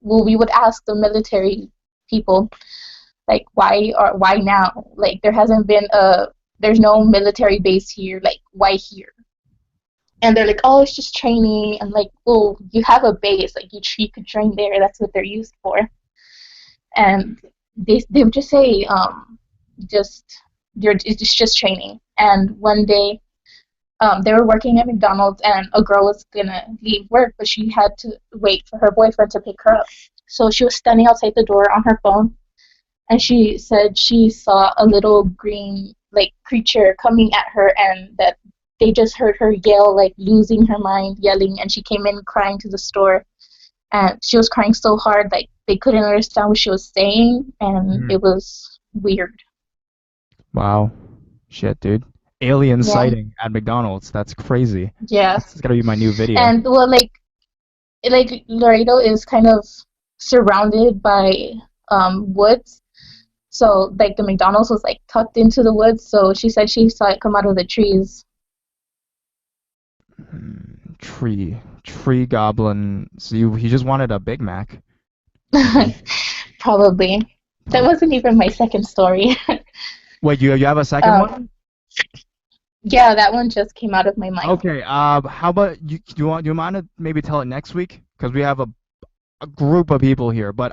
well, we would ask the military people like why now? Like there's no military base here. Like why here? And they're like, oh, it's just training. And like, well, you have a base, like you could train there. That's what they're used for. And they would just say, just it's just training. And one day, they were working at McDonald's, and a girl was gonna leave work, but she had to wait for her boyfriend to pick her up. So she was standing outside the door on her phone, and she said she saw a little green like creature coming at her, and that they just heard her yell, like losing her mind, yelling, and she came in crying to the store, and she was crying so hard like they couldn't understand what she was saying, and Mhm. it was weird. Wow. Shit, dude. Alien Yeah, sighting at McDonald's. That's crazy. yeah, This is gonna be my new video. and well, like Laredo is kind of surrounded by woods. So like the McDonald's was like tucked into the woods. So she said she saw it come out of the trees. Tree goblin. So he just wanted a Big Mac, maybe. Probably. That Oh. wasn't even my second story. Wait, you have a second um, one? yeah, that one just came out of my mind. Okay. How about do you mind to maybe tell it next week? Because we have a group of people here. But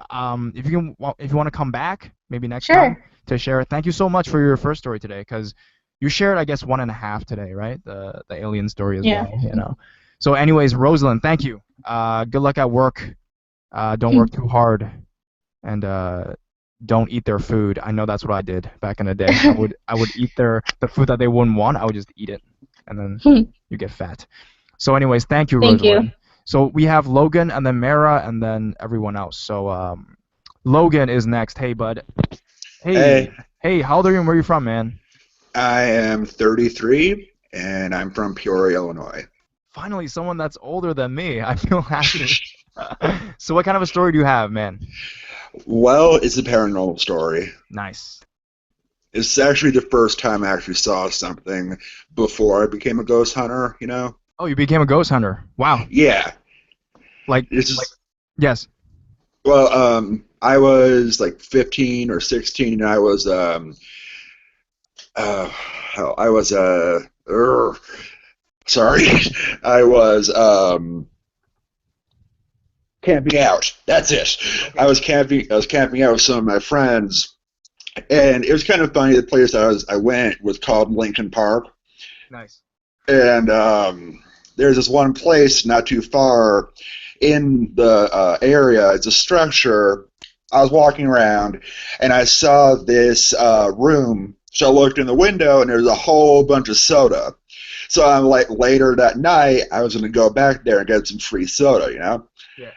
if you want to come back maybe next time Sure. to share it. Thank you so much for your first story today. Because you shared, I guess, 1.5 today, right? The alien story as Yeah. well. So, anyways, Rosalind, thank you. Good luck at work. Don't work too hard, and don't eat their food. I know that's what I did back in the day. I would eat the food that they wouldn't want. I would just eat it, and then you get fat. So, anyways, thank you, Thank you. Rosalind. So we have Logan, and then Mara, and then everyone else. So Logan is next. Hey, bud. Hey, Hey, how old are you and where are you from, man? I am 33 and I'm from Peoria, Illinois. Finally, someone that's older than me. I feel happy. So what kind of a story do you have, man? Well, it's a paranormal story. Nice. It's actually the first time I actually saw something before I became a ghost hunter, you know? Oh, you became a ghost hunter. Wow. Yeah. Like, It's just, yes. well, I was like 15 or 16 and I was, hell, I was, sorry, I was, camping out. That's it. Okay. I was camping out with some of my friends. And it was kind of funny. The place I went was called Lincoln Park, Nice. and there's this one place not too far in the area. It's a structure. I was walking around, and I saw this room. So I looked in the window, and there's a whole bunch of soda. So I'm like, later that night, I was going to go back there and get some free soda, you know. Yeah.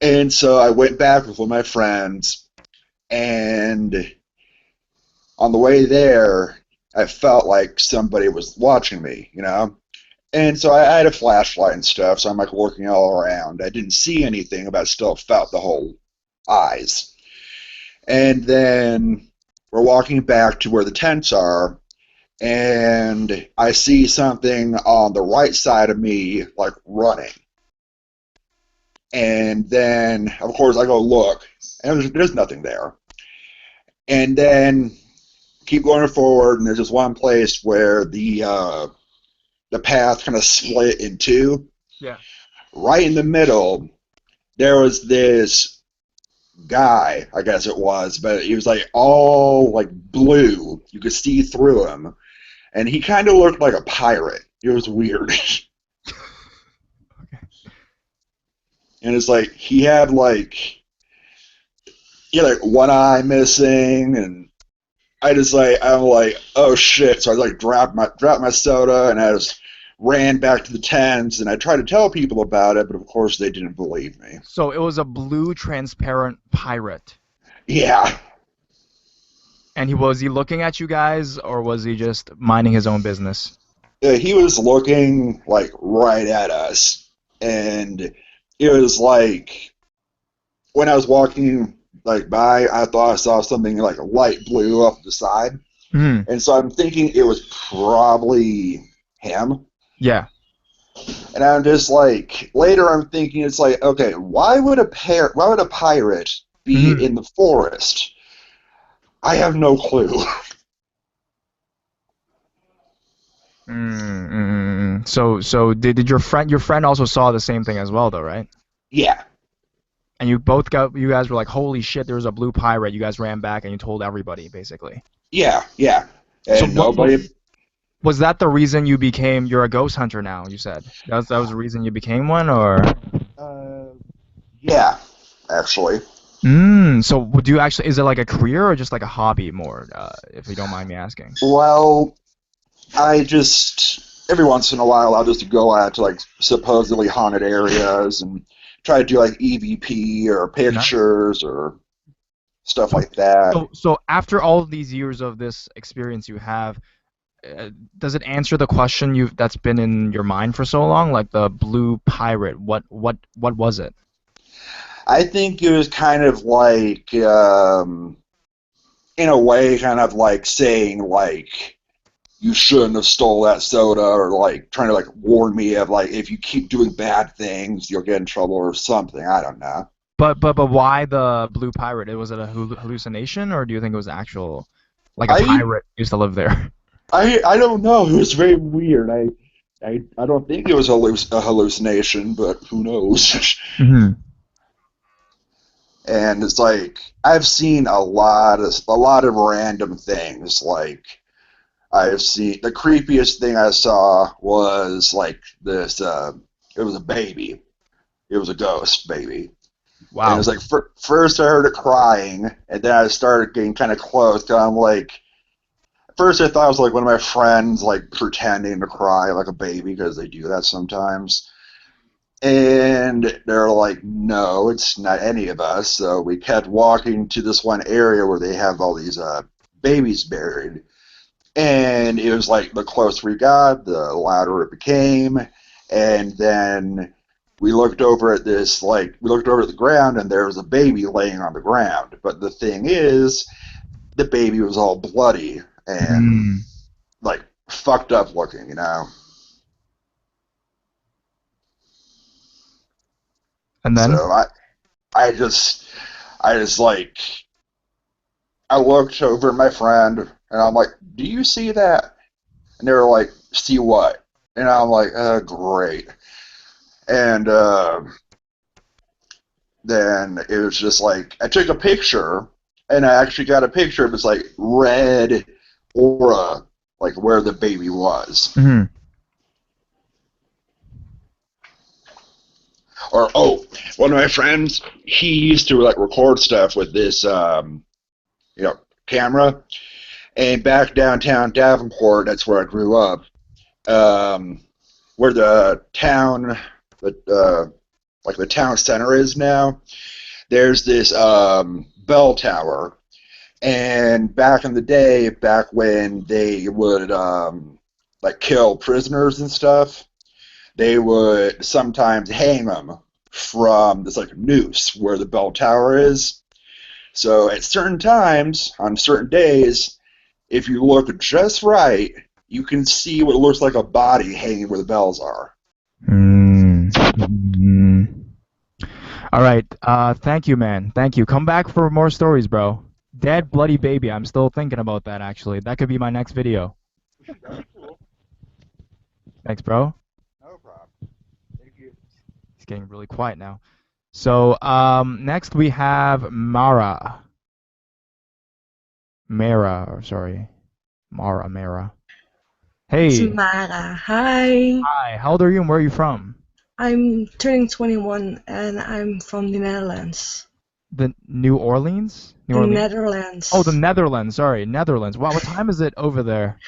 And so I went back with one of my friends, and on the way there, I felt like somebody was watching me, you know? And so I had a flashlight and stuff, so I'm like looking all around. I didn't see anything, but I still felt the whole eyes. And then we're walking back to where the tents are, and I see something on the right side of me, like running. And then, of course, I go look, and there's nothing there. And then keep going forward, and there's this one place where the path kind of split in two. Yeah. Right in the middle, there was this guy, I guess it was, but he was like all like blue. You could see through him, and he kind of looked like a pirate. It was weird. Okay. And it's like he had like one eye missing, and I'm like, oh shit! So I like dropped my soda, and I just ran back to the tents, and I tried to tell people about it, but of course they didn't believe me. So it was a blue transparent pirate. Yeah. And was he looking at you guys, or was he just minding his own business? He was looking like right at us, and it was like when I was walking like by, I thought I saw something like a light blue off the side, and so I'm thinking it was probably him. Yeah. And I'm just like, later I'm thinking, it's like, okay, why would a pirate be in the forest? I have no clue. So did your friend also saw the same thing as well, though, right? Yeah. And you guys were like, holy shit, there was a blue pirate. You guys ran back and you told everybody, basically. Yeah. And So nobody. Was that the reason you're a ghost hunter now, you said? That was the reason you became one, or? Yeah, actually. So do you actually, is it like a career or just like a hobby more, if you don't mind me asking? Well, I just, every once in a while, I'll just go out to like supposedly haunted areas and try to do like EVP or pictures or stuff like that. So after all of these years of this experience you have, does it answer the question that's been in your mind for so long, like the blue pirate? What was it? I think it was kind of like, in a way, kind of like saying like, you shouldn't have stole that soda, or like trying to like warn me of like, if you keep doing bad things, you'll get in trouble or something. I don't know. But why the blue pirate? Was it a hallucination, or do you think it was actual, like a pirate used to live there? I don't know. It was very weird. I don't think it was a hallucination, but who knows? And it's like I've seen a lot of random things. Like I've seen the creepiest thing I saw was like this. It was a baby. It was a ghost baby. Wow. And it was like first I heard it crying, and then I started getting kind of close. Cause I'm like, at first I thought it was like one of my friends like pretending to cry like a baby, because they do that sometimes. And they're like, no, it's not any of us. So we kept walking to this one area where they have all these babies buried. And it was like the closer we got, the louder it became. And then we looked over at the ground, and there was a baby laying on the ground. But the thing is, the baby was all bloody and like fucked up looking, you know. And then? So I just like, I looked over at my friend, and I'm like, do you see that? And they were like, see what? And I'm like, great. And then it was just like, I took a picture, and I actually got a picture of this like red aura, like where the baby was. Or one of my friends, he used to like record stuff with this camera. And back downtown Davenport, that's where I grew up, where the town the town center is now, there's this bell tower. And back in the day, back when they would like kill prisoners and stuff, they would sometimes hang them from this like noose where the bell tower is. So at certain times, on certain days, if you look just right, you can see what looks like a body hanging where the bells are. All right. Thank you, man. Thank you. Come back for more stories, bro. Dead bloody baby. I'm still thinking about that actually. That could be my next video. That's cool. Thanks, bro. No problem. Thank you. He's getting really quiet now. So, next we have Mara. Mara. It's Hey, Mara. Hi. hi. How old are you and where are you from? I'm turning 21 and I'm from the Netherlands. The New Orleans? New The Orleans? Netherlands. Oh, the Netherlands. Sorry, Netherlands. Wow, what time is it over there?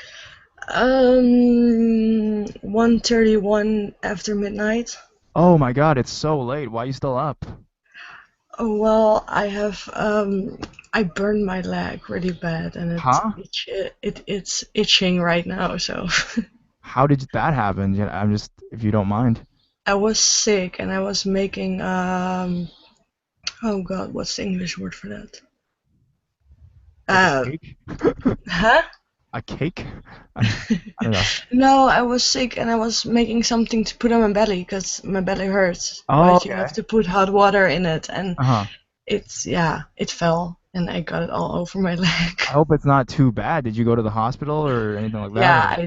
1:31 after midnight. Oh my God, it's so late. Why are you still up? Oh, well, I burned my leg really bad and Huh? it's itching right now, so. How did that happen? I'm just, if you don't mind. I was sick and I was making, oh God, what's the English word for that? Like a cake? Huh? A cake? I don't know. No, I was sick and I was making something to put on my belly because my belly hurts. Oh, But you okay. have to put hot water in it and Uh-huh. it fell and I got it all over my leg. I hope it's not too bad. Did you go to the hospital or anything like that? Yeah, or-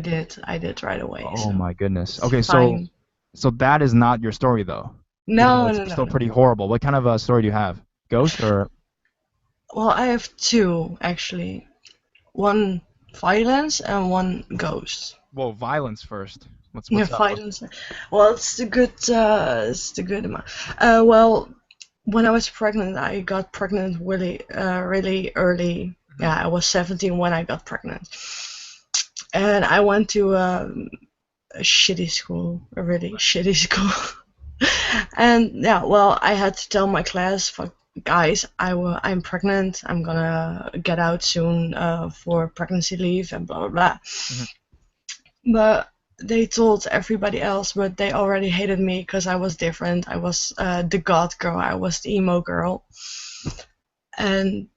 I did right away. Oh so my goodness. it's Okay, fine. so that is not your story though. Even though No, it's no, no, still no. pretty horrible. What kind of a story do you have? Ghost or? Well, I have two actually. One violence and one ghost. Whoa, violence first. What's Yeah, up? violence. Well, it's the good amount. Well, when I was pregnant, I got pregnant really early. Yeah, I was 17 when I got pregnant, and I went to a shitty school, a really shitty school. And yeah, well, I had to tell my class, "Fuck, guys, I'm pregnant. I'm gonna get out soon for pregnancy leave and blah blah blah." But they told everybody else, but they already hated me because I was different. I was the goth girl. I was the emo girl. And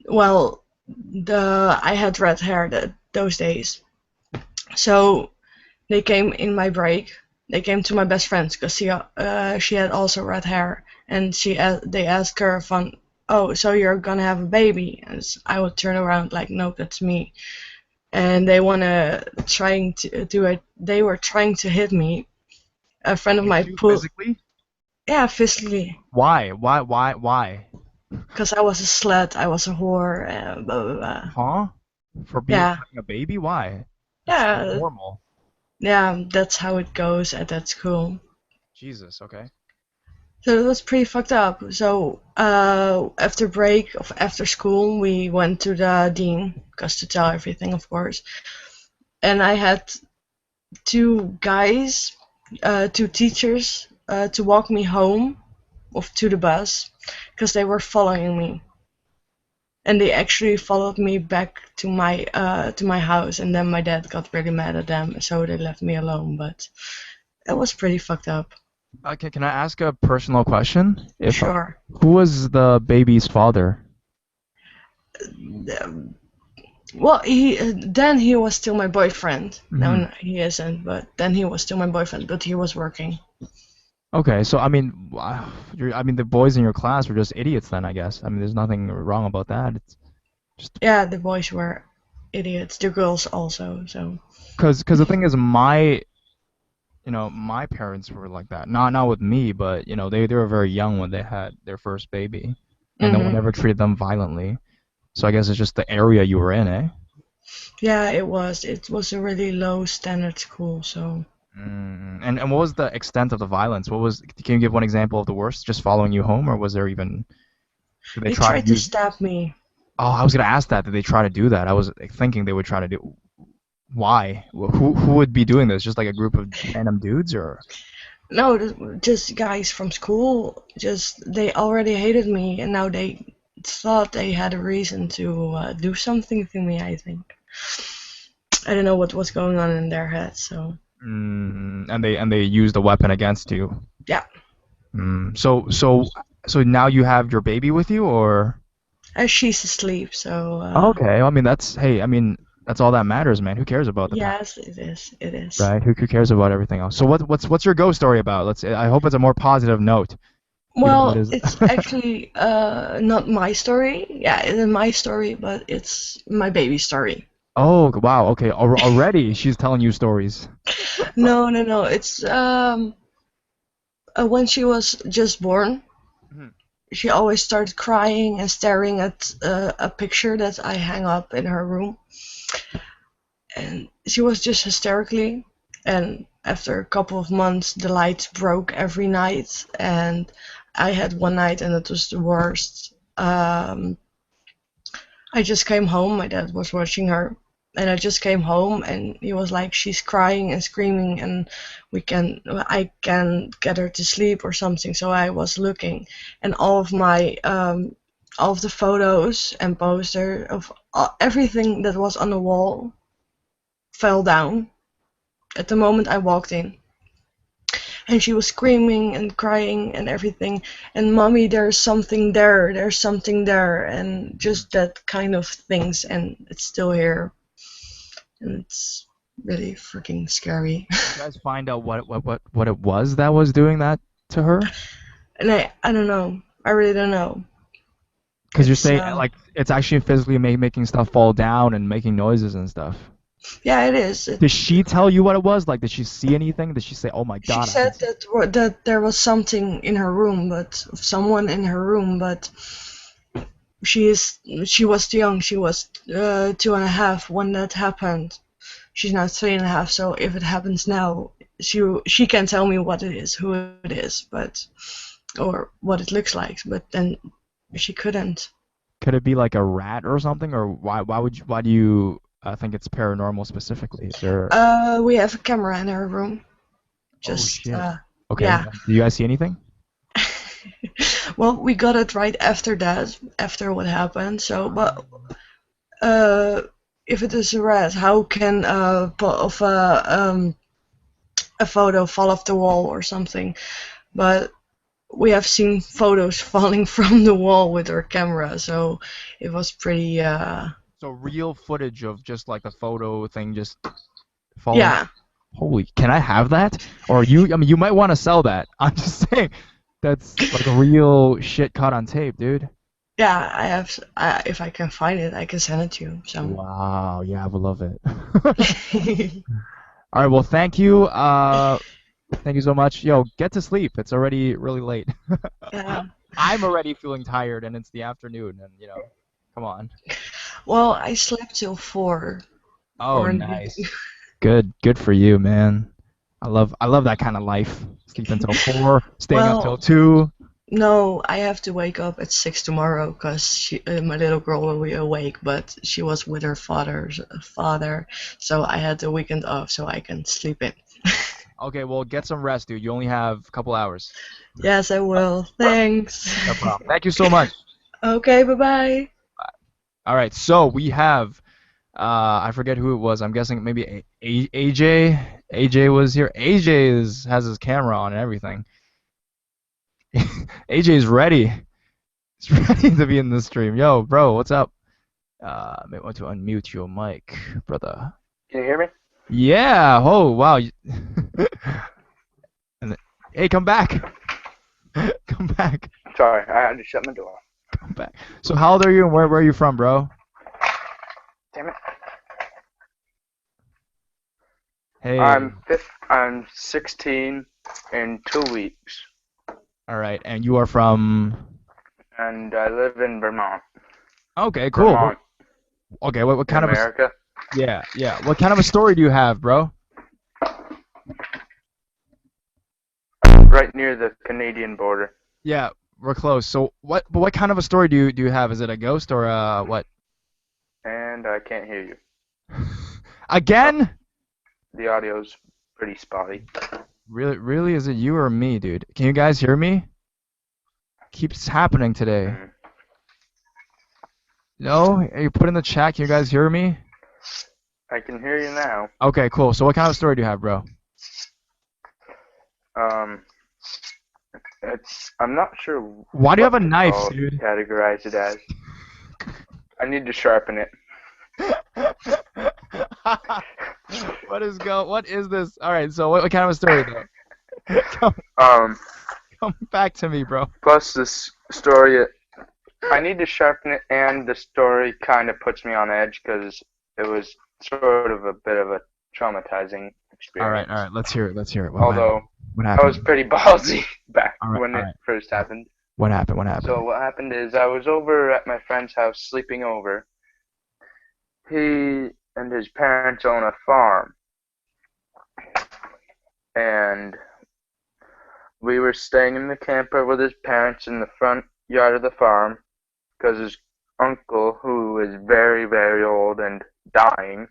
well, I had red hair those days. So they came in my break. They came to my best friend's because she had also red hair, and they asked her from, "Oh, so you're gonna have a baby?" And I would turn around like, "Nope, that's me." And they trying to do it. They were trying to hit me. A friend of Hit mine you pulled. physically? Yeah, physically. Why? Why? Because I was a slut. I was a whore. Blah blah blah. Huh? For Yeah. having a baby? Why? That's Yeah. not normal. Yeah. That's how it goes at that school. Jesus. Okay. So it was pretty fucked up. So after break of after school, we went to the dean because to tell everything, of course. And I had two guys, two teachers, to walk me home, to the bus, because they were following me. And they actually followed me back to my house, and then my dad got really mad at them, so they left me alone. But it was pretty fucked up. Can I ask a personal question? Sure. Who was the baby's father? Well, then he was still my boyfriend. No, Mhm. no, he isn't. But then he was still my boyfriend. But he was working. Okay, so I mean, the boys in your class were just idiots then, I guess. I mean, there's nothing wrong about that. It's just Yeah, the boys were idiots. The girls also. So. because the thing is, my parents were like that. Not with me, but they were very young when they had their first baby, and no one ever treated them violently. So I guess it's just the area you were in, eh? Yeah, it was. It was a really low standard school. So. And what was the extent of the violence? Can you give one example of the worst? Just following you home, or was there even? Did they They try tried to to stab me. Oh, I was gonna ask that. Did they try to do that? I was thinking they would try to do. Why? Who would be doing this? Just like a group of random dudes, or? No, just guys from school. Just they already hated me, and now they thought they had a reason to do something to me. I think. I don't know what was going on in their heads. So. And they used a weapon against you. Yeah. So now you have your baby with you, or? She's asleep, so. Okay. I mean, that's all that matters, man. Who cares about the past? Yes, it is. It is. Right? Who cares about everything else? So what's your ghost story about? I hope it's a more positive note. Well, is. it's actually not my story. Yeah, it is my story, but it's my baby story. Oh wow. Okay. Already she's telling you stories. No, no, no. It's when she was just born. Mhm. She always started crying and staring at a picture that I hang up in her room. And she was just hysterically. And after a couple of months, the lights broke every night. And I had one night, and it was the worst. I just came home. My dad was watching her. And I just came home, and he was like, "She's crying and screaming, and I can get her to sleep or something." So I was looking, and all of the photos and posters of everything that was on the wall fell down at the moment I walked in. And she was screaming and crying and everything. And "Mommy, there's something there. There's something there," and just that kind of things. And it's still here. And it's really freaking scary. Did you guys find out what it was that was doing that to her? And I don't know. I really don't know. Because you're It's, saying like it's actually physically making stuff fall down and making noises and stuff. Yeah, it is. Did she tell you what it was? Like, did she see anything? Did she say, "Oh my She God"? said that there was something in her room, but someone in her room, but she was young. She was 2.5 when that happened. She's now 3.5. So if it happens now, she can tell me what it is, who it is, or what it looks like. But then she couldn't. Could it be like a rat or something? Or why do you think it's paranormal specifically? Is there? We have a camera in her room. Just shit. Okay. yeah. Do you guys see anything? Well, we got it right after that, after what happened. So, but if it is a rat, how can a photo fall off the wall or something? But we have seen photos falling from the wall with our camera, so it was pretty. So real footage of just like the photo thing just falling. Yeah. Holy, can I have that? Or you? I mean, you might want to sell that. I'm just saying, that's like a real shit caught on tape, dude. Yeah, I have. If I can find it, I can send it to you. So. Wow, yeah, I would love it. All right, well, thank you. Thank you so much. Yo, get to sleep. It's already really late. Yeah. I'm already feeling tired, and it's the afternoon, and come on. Well, I slept till 4. Oh, nice. Good for you, man. I love that kind of life. Sleep until 4, staying up till 2. No, I have to wake up at 6 tomorrow because my little girl will be awake, but she was with her father, so I had the weekend off so I can sleep in. Okay, well, get some rest, dude. You only have a couple hours. Yes, I will. Thanks. No problem. Thank you so much. Okay, bye-bye. All right, so we have, I forget who it was. I'm guessing maybe AJ. AJ was here. AJ has his camera on and everything. AJ's ready. He's ready to be in the stream. Yo, bro, what's up? May want to unmute your mic, brother. Can you hear me? Yeah. Oh, wow. Hey, come back. Come back. Sorry, I had to shut my door. Come back. So how old are you and where are you from, bro? Damn it. Hey. I'm 16 in 2 weeks. All right, and you are from? And I live in Vermont. Okay, cool. Vermont. Okay, what kind America? of Yeah. What kind of a story do you have, bro? Right near the Canadian border. Yeah, we're close. So what kind of a story do you have? Is it a ghost or what? And I can't hear you. Again? The audio's pretty spotty. Really? Is it you or me, dude? Can you guys hear me? Keeps happening today. No? You put in the chat. Can you guys hear me? I can hear you now. Okay, cool. So what kind of story do you have, bro? I'm not sure. Why do you have a what to knife, dude? Categorize it as. I need to sharpen it. What is this? All right, so what kind of a story though? Come back to me, bro. Plus, this story, I need to sharpen it, and the story kind of puts me on edge because it was sort of a bit of a traumatizing experience. All right. Let's hear it. Let's hear it. Although what I happened? was pretty ballsy back All right, when all it right. first happened. What happened? What happened? So what happened is I was over at my friend's house sleeping over. He and his parents own a farm, and we were staying in the camper with his parents in the front yard of the farm because his uncle, who is very, very old and dying,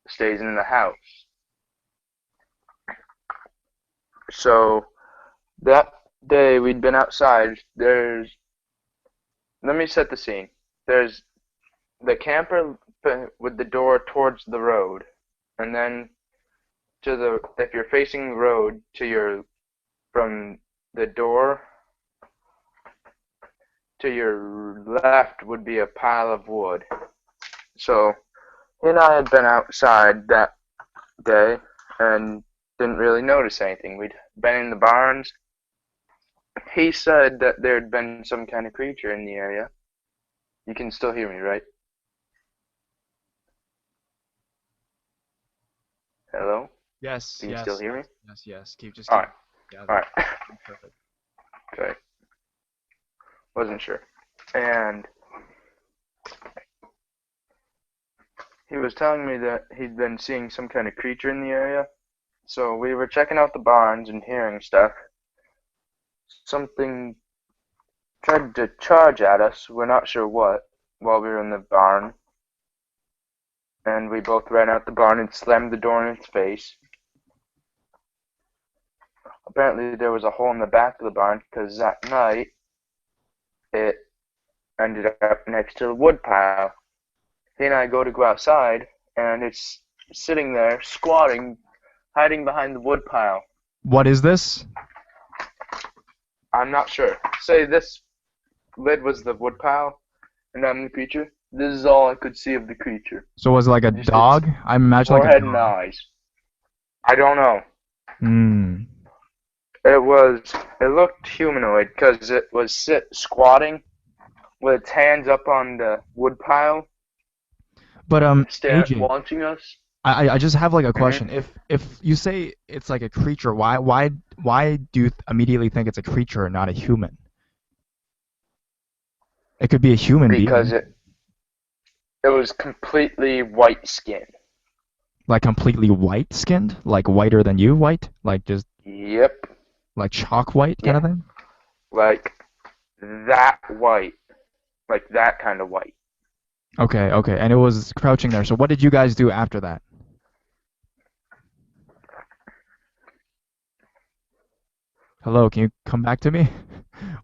stays in the house. So that day we'd been outside. Let me set the scene. There's the camper with the door towards the road, and then if you're facing the road from the door to your left would be a pile of wood. So he and I had been outside that day and didn't really notice anything. We'd been in the barns. He said that there had been some kind of creature in the area. You can still hear me, right? Hello? Yes. Can you still hear me? Yes. Keep. All right. Yeah, All right. perfect. Okay. Wasn't sure. And he was telling me that he'd been seeing some kind of creature in the area. So we were checking out the barns and hearing stuff. Something tried to charge at us, we're not sure what, while we were in the barn. And we both ran out the barn and slammed the door in its face. Apparently there was a hole in the back of the barn because that night it ended up next to the wood pile. He and I go outside and it's sitting there squatting, hiding behind the wood pile. What is this? I'm not sure. Say this lid was the wood pile and I'm the creature. This is all I could see of the creature. So was it like a Just dog? its I imagine like a forehead dog. and eyes. I don't know. It looked humanoid because it was squatting with its hands up on the wood pile, But AJ, watching us. I just have like a question. If you say it's like a creature, why do you immediately think it's a creature and not a human? It could be a human Because being. it was completely white skin. Like completely white skinned? Like whiter than you white? Like just Yep. like chalk white kind of thing? Like that white. Like that kind of white. Okay. And it was crouching there. So what did you guys do after that? Hello, can you come back to me?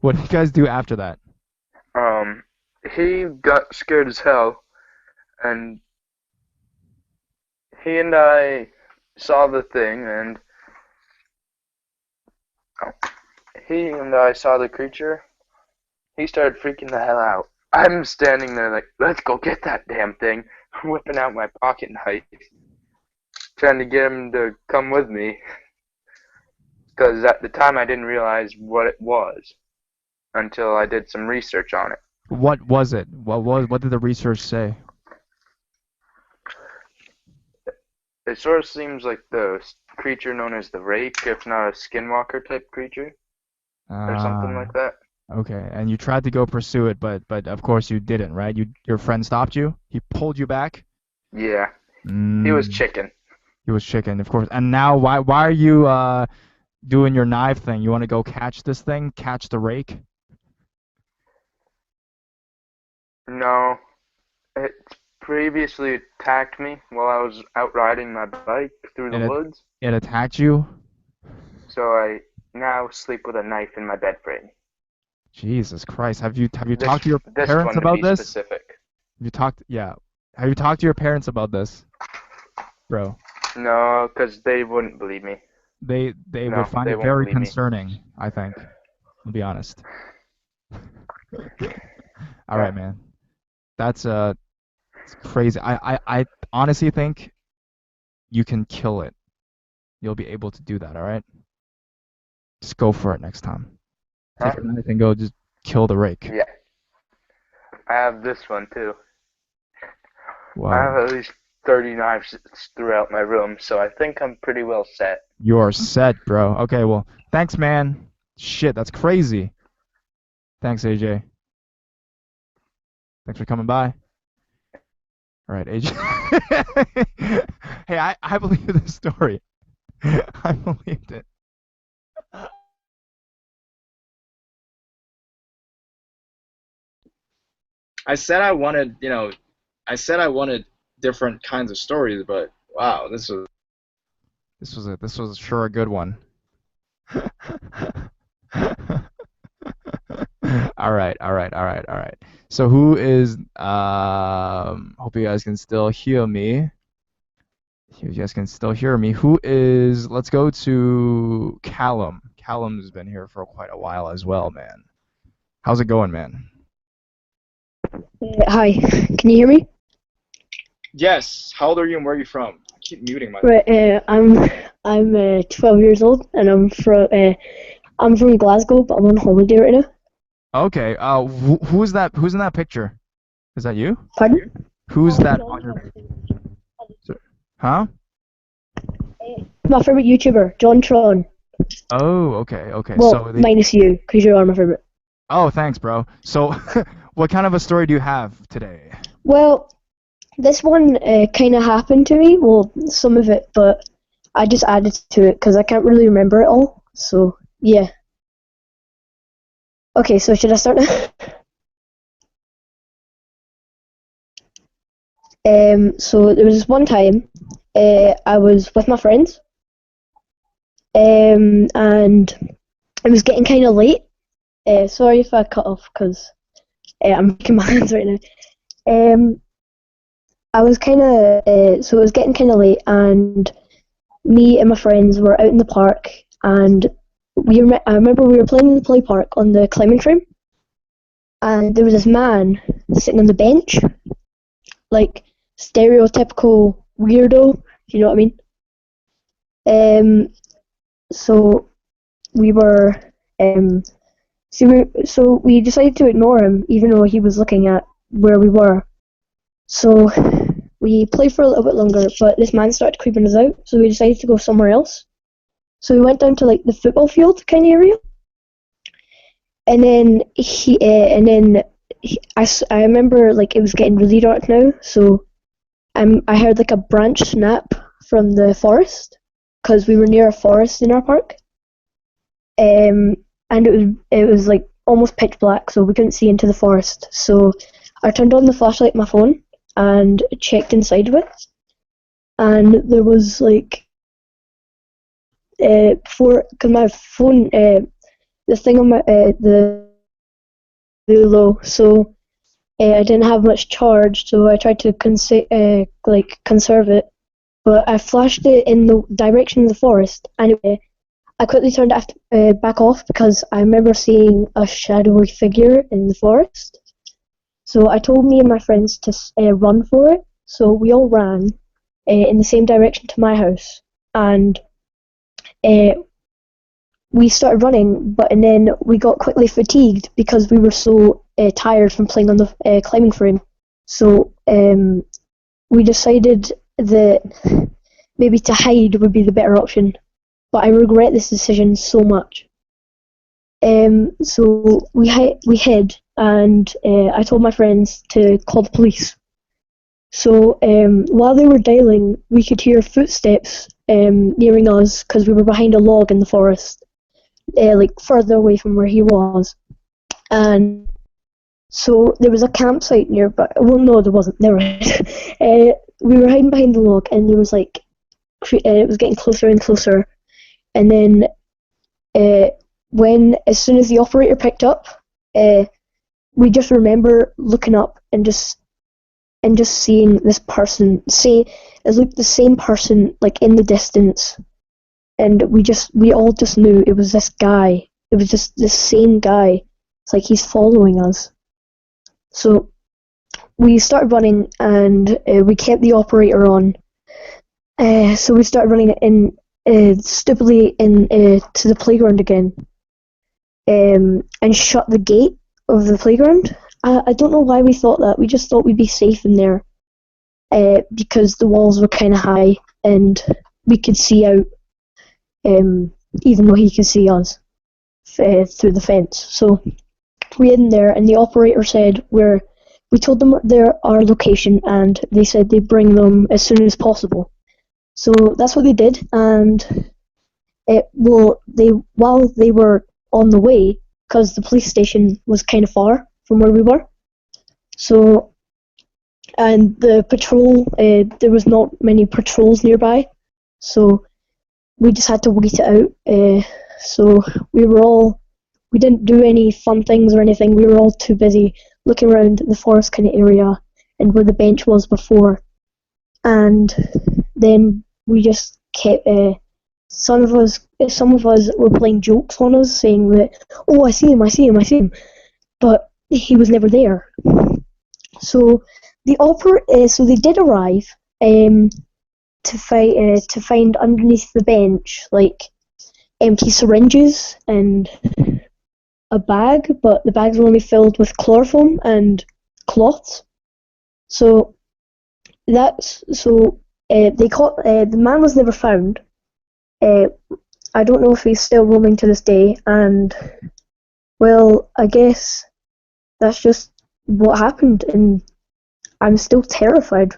What did you guys do after that? He got scared as hell, and he and I saw the thing, and he and I saw the creature. He started freaking the hell out. I'm standing there like, let's go get that damn thing, whipping out my pocket knife, trying to get him to come with me, because at the time I didn't realize what it was until I did some research on it. What was it? What did the research say? It sort of seems like the creature known as the Rake, if not a skinwalker type creature, or something like that. Okay, and you tried to go pursue it, but of course you didn't, right? Your friend stopped you. He pulled you back. Yeah, he was chicken. He was chicken, of course. And now, why are you doing your knife thing? You want to go catch this thing? Catch the Rake? No, it previously attacked me while I was out riding my bike through the woods. It attacked you? So I now sleep with a knife in my bed frame. Jesus Christ! Have you talked to your parents about this? Specific. Have you talked to your parents about this, bro? No, because they wouldn't believe me. They would find it very concerning, I think. I'll be honest. All right, man. That's it's crazy. I honestly think you can kill it. You'll be able to do that, all right? Just go for it next time. Huh? Take a knife and go just kill the rake. Yeah. I have this one too. Wow. I have at least 30 knives throughout my room, so I think I'm pretty well set. You are set, bro. Okay, well, thanks, man. Shit, that's crazy. Thanks, AJ. Thanks for coming by. All right, AJ. Hey, I believe this story. I believed it. I said I wanted, different kinds of stories, but wow, this was sure a good one. All right. So who is hope you guys can still hear me. If you guys can still hear me, who is, let's go to Callum. Callum's been here for quite a while as well, man. How's it going, man? Hi, can you hear me? Yes. How old are you and where are you from? I keep muting my. Right, I'm 12 years old and I'm from Glasgow, but I'm on holiday right now. Okay. Who's that? Who's in that picture? Is that you? Pardon? Who's that on your? Huh? My favorite YouTuber, John Tron. Oh, okay. Well, So minus you, because you are my favorite. Oh, thanks, bro. So, what kind of a story do you have today? Well, this one kind of happened to me. Well, some of it, but I just added to it because I can't really remember it all. So, yeah. Okay, so should I start now? So there was this one time I was with my friends, and it was getting kind of late. Sorry if I cut off because I'm making my hands right now. I was kind of so it was getting kind of late, and me and my friends were out in the park, and I remember we were playing in the play park on the climbing frame, and there was this man sitting on the bench, like stereotypical weirdo, if you know what I mean. So we were so we decided to ignore him, even though he was looking at where we were. So we played for a little bit longer, but this man started creeping us out, so we decided to go somewhere else. So we went down to like the football field kind of area, and then I remember like it was getting really dark now, so I heard like a branch snap from the forest, because we were near a forest in our park, and it was like almost pitch black, so we couldn't see into the forest. So I turned on the flashlight on my phone and checked inside of it, and there was like because my phone the thing on my the low, so I didn't have much charge, so I tried to conserve it, but I flashed it in the direction of the forest. Anyway, I quickly turned it back off because I remember seeing a shadowy figure in the forest. So I told me and my friends to run for it. So we all ran in the same direction to my house, and we started running. And then we got quickly fatigued because we were so tired from playing on the climbing frame. So we decided that maybe to hide would be the better option. But I regret this decision so much. So we hid, and I told my friends to call the police. So while they were dialing, we could hear footsteps nearing us because we were behind a log in the forest, like further away from where he was. And so there was a campsite nearby. Well, no, there wasn't. Never mind. We were hiding behind the log, and there was like it was getting closer and closer. And then as soon as the operator picked up, we just remember looking up and just seeing this person. It looked the same person like in the distance, and we all just knew it was this guy. It was just this same guy. It's like he's following us. So we started running, and we kept the operator on. So we started running in stupidly to the playground again, and shut the gate of the playground. I don't know why we thought that. We just thought we'd be safe in there, because the walls were kind of high and we could see out, even though he could see us through the fence. So we hid in there, and the operator said we told them our location, and they said they'd bring them as soon as possible. So that's what they did, and while they were on the way, because the police station was kind of far from where we were, so, and the patrol, there was not many patrols nearby, so we just had to wait it out. So we didn't do any fun things or anything. We were all too busy looking around the forest kind of area and where the bench was before, and then we just kept. Some of us were playing jokes on us, saying that, "Oh, I see him," but he was never there. So so they did arrive, to find underneath the bench like empty syringes and a bag, but the bags were only filled with chloroform and cloths. So they caught the man was never found. I don't know if he's still roaming to this day, and well, I guess that's just what happened, and I'm still terrified.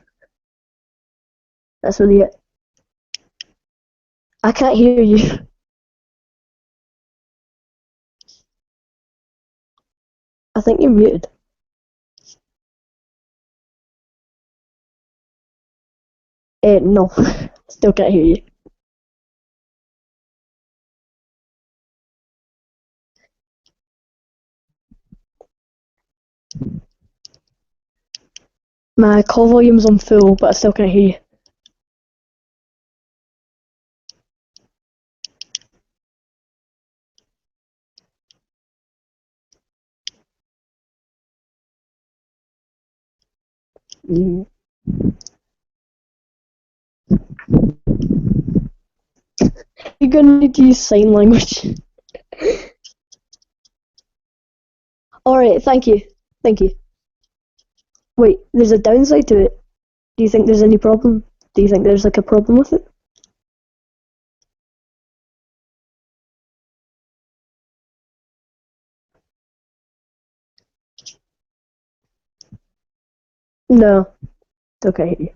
That's really it. I can't hear you. I think you're muted. No, still can't hear you. My call volume's on full, but I still can't hear you. You're gonna need to use sign language. Alright, thank you. Thank you. Wait, there's a downside to it. Do you think there's any problem? Do you think there's like a problem with it? No. It's okay.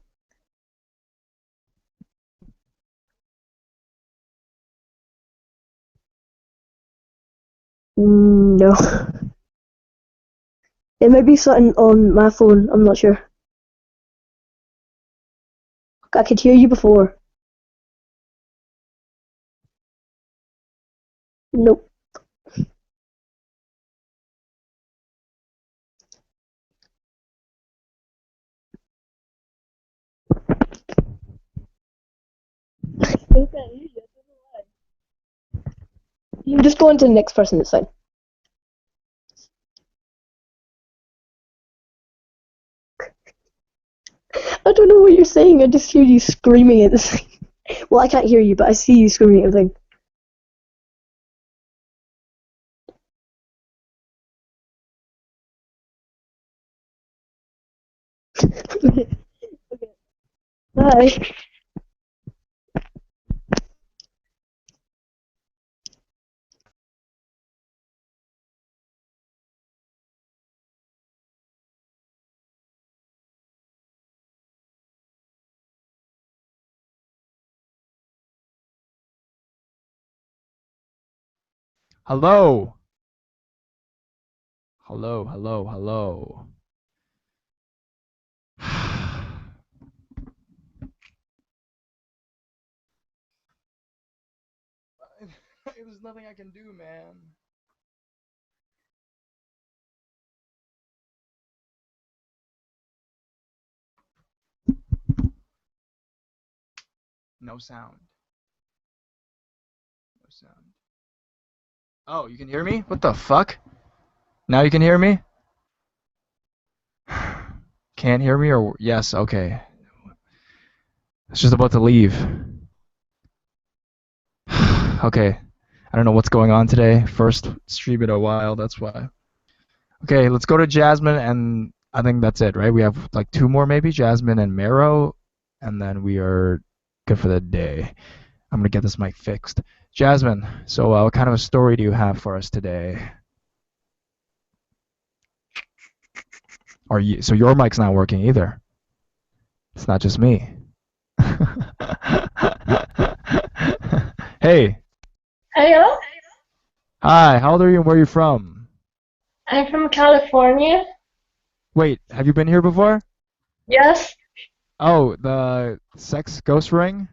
No. It might be something on my phone, I'm not sure. I could hear you before. Nope. You just go on to the next person, it's fine. I don't know what you're saying, I just hear you screaming at the thing. Well, I can't hear you, but I see you screaming at the thing. Okay. Bye. Hello. Hello, hello, hello. There's nothing I can do, man. No sound. No sound. Oh, you can hear me? What the fuck? Now you can hear me? Can't hear me or yes, okay. I was just about to leave. Okay. I don't know what's going on today. First stream in a while, that's why. Okay, let's go to Jasmine, and I think that's it, right? We have like 2 more maybe, Jasmine and Mero, and then we are good for the day. I'm gonna get this mic fixed. Jasmine, so what kind of a story do you have for us today? So your mic's not working either. It's not just me. Hey. Hello, Hi, how old are you and where are you from? I'm from California. Wait, have you been here before? Yes, Oh, the sex ghost ring?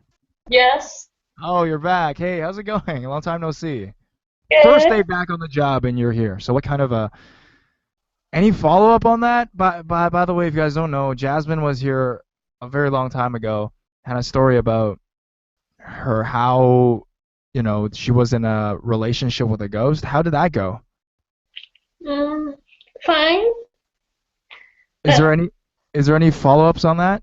yes, Oh, you're back. Hey, how's it going? Long time no see. First day good. back on the job and you're here. So what kind of any follow-up on that? By the way, if you guys don't know, Jasmine was here a very long time ago, had a story about how, she was in a relationship with a ghost. How did that go? Mm, fine. Is Uh, there any follow-ups on that?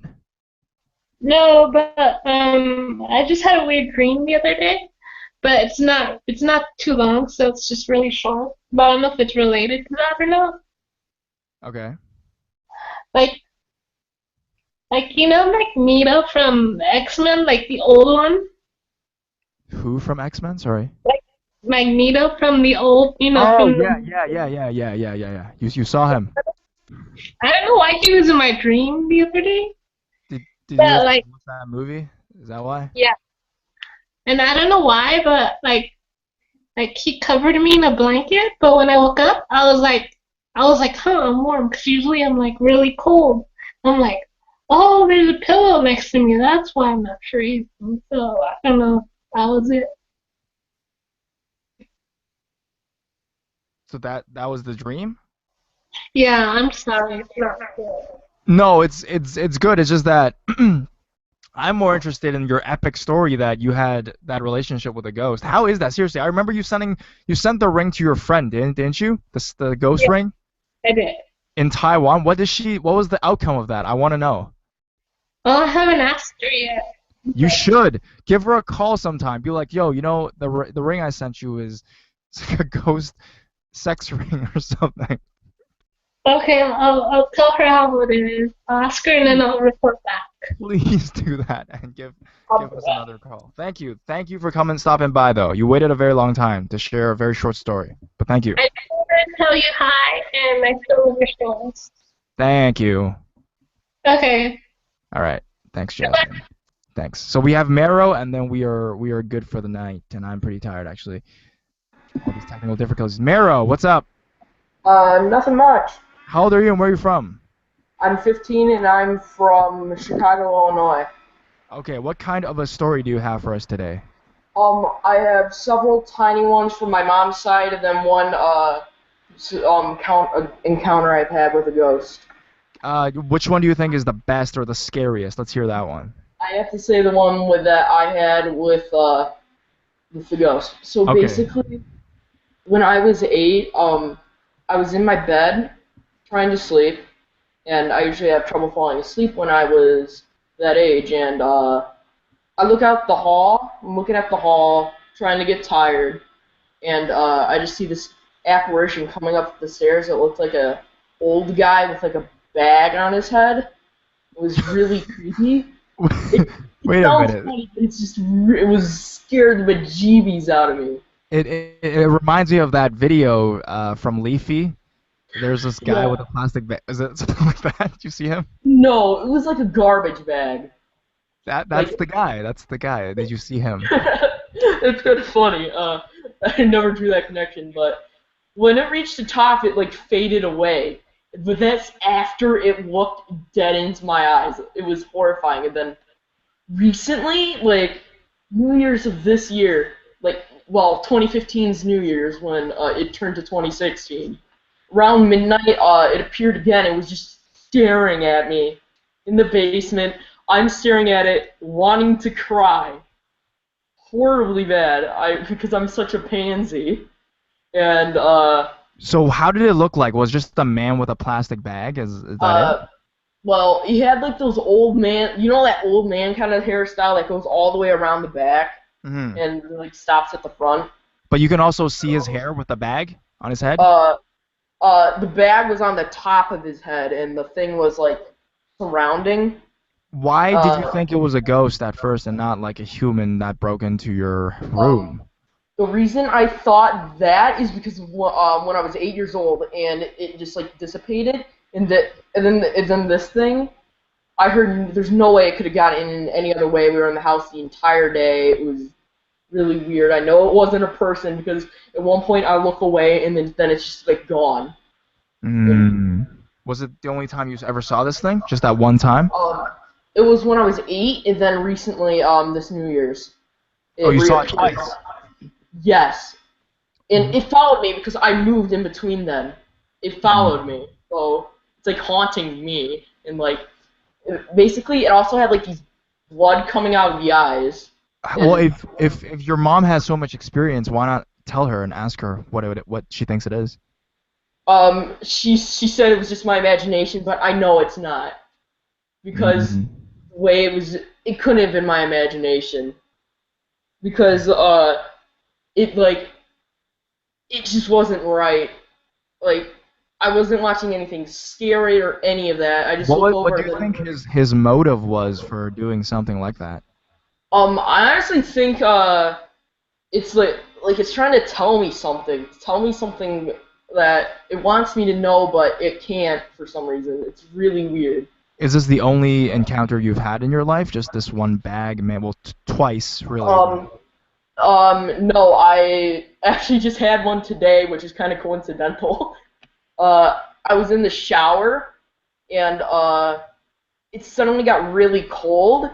no, but I just had a weird dream the other day, but it's not too long, so it's just really short. But I don't know if it's related to that or not. Okay. Like Magneto from X-Men, like the old one. Who from X-Men? Sorry. Like Magneto from the old, Oh, from yeah, the. yeah. You saw him. I don't know why he was in my dream the other day, Did you but like, watch that movie? Is that why? yeah. And I don't know why, but like he covered me in a blanket. But when I woke up, I was like, huh, I'm warm. Because usually I'm like really cold. I'm like, oh, there's a pillow next to me. That's why I'm not freezing. So I don't know. That was it. So that was the dream? Yeah, I'm sorry. It's not good. No, it's good. It's just that I'm more interested in your epic story that you had that relationship with a ghost. How is that? Seriously, I remember you sent the ring to your friend, didn't you? The ghost Yeah, ring I did. in Taiwan. What was the outcome of that? I want to know. Well, I haven't asked her yet. You should give her a call sometime. Be like, yo, the ring I sent you is it's like a ghost sex ring or something. Okay, I'll tell her how it is. I'll ask her and then I'll report back. Please do that and give I'll do us that. another call. Thank you. Thank you for stopping by though. You waited a very long time to share a very short story. But thank you. I just wanted to tell you hi, and I still love your stories. Thank you. Okay. All right. Thanks, Goodbye. Jasmine. Thanks. So we have Mero and then we are good for the night and I'm pretty tired actually. All these technical difficulties. Mero, what's up? Nothing much. How old are you and where are you from? I'm 15 and I'm from Chicago, Illinois. Okay, what kind of a story do you have for us today? I have several tiny ones from my mom's side and then one encounter I've had with a ghost. Which one do you think is the best or the scariest? Let's hear that one. I have to say the one that I had with the ghost. So Okay. basically, when I was 8, I was in my bed trying to sleep, and I usually have trouble falling asleep when I was that age, and I look out the hall, I'm looking at the hall, trying to get tired, and I just see this apparition coming up the stairs that looked like a old guy with like a bag on his head. It was really creepy. Wait a sounds minute. funny, but it was scared the bejeebies out of me. It reminds me of that video from Leafy. There's this guy Yeah. with a plastic bag. Is it something like that? Did you see him? No, it was like a garbage bag. That's the guy. That's the guy. Did you see him? It's kind of funny. I never drew that connection, but when it reached the top, it like faded away. But that's after it looked dead into my eyes. It was horrifying. And then recently, like New Year's of this year, 2015's New Year's when it turned to 2016. Around midnight, it appeared again. It was just staring at me in the basement. I'm staring at it, wanting to cry. Horribly bad. Because I'm such a pansy. And So how did it look like? Was it just a man with a plastic bag? Is that it? He had like those old man, that old man kind of hairstyle that goes all the way around the back. Hmm. and like stops at the front. But you can also see his hair with the bag on his head. The bag was on the top of his head, and the thing was like surrounding. Why did you Uh, think it was a ghost at first and not like a human that broke into your um, room? the reason I thought that is because when I was 8 years old, and it just like dissipated, and then this thing, I heard there's no way it could have gotten in any other way. We were in the house the entire day. It was really weird. I know it wasn't a person because at one point I look away and then it's just like gone. Mm. Was it the only time you ever saw this thing? Just that one time? It was when I was 8, and then recently, this New Year's. Oh, you saw it reappeared. twice. Yes, and it followed me because I moved in between them. It followed me, so it's like haunting me, and like basically it also had like these blood coming out of the eyes. Well, if your mom has so much experience, why not tell her and ask her what she thinks it is? She said it was just my imagination, but I know it's not because the way it couldn't have been my imagination because it just wasn't right. Like I wasn't watching anything scary or any of that. I just looked over. What do you think his motive was for doing something like that? I honestly think it's like it's trying to tell me something. Tell me something that it wants me to know, but it can't for some reason. It's really weird. Is this the only encounter you've had in your life? Just this one bag, man? Well, twice, really. No, I actually just had one today, which is kind of coincidental. I was in the shower, and it suddenly got really cold,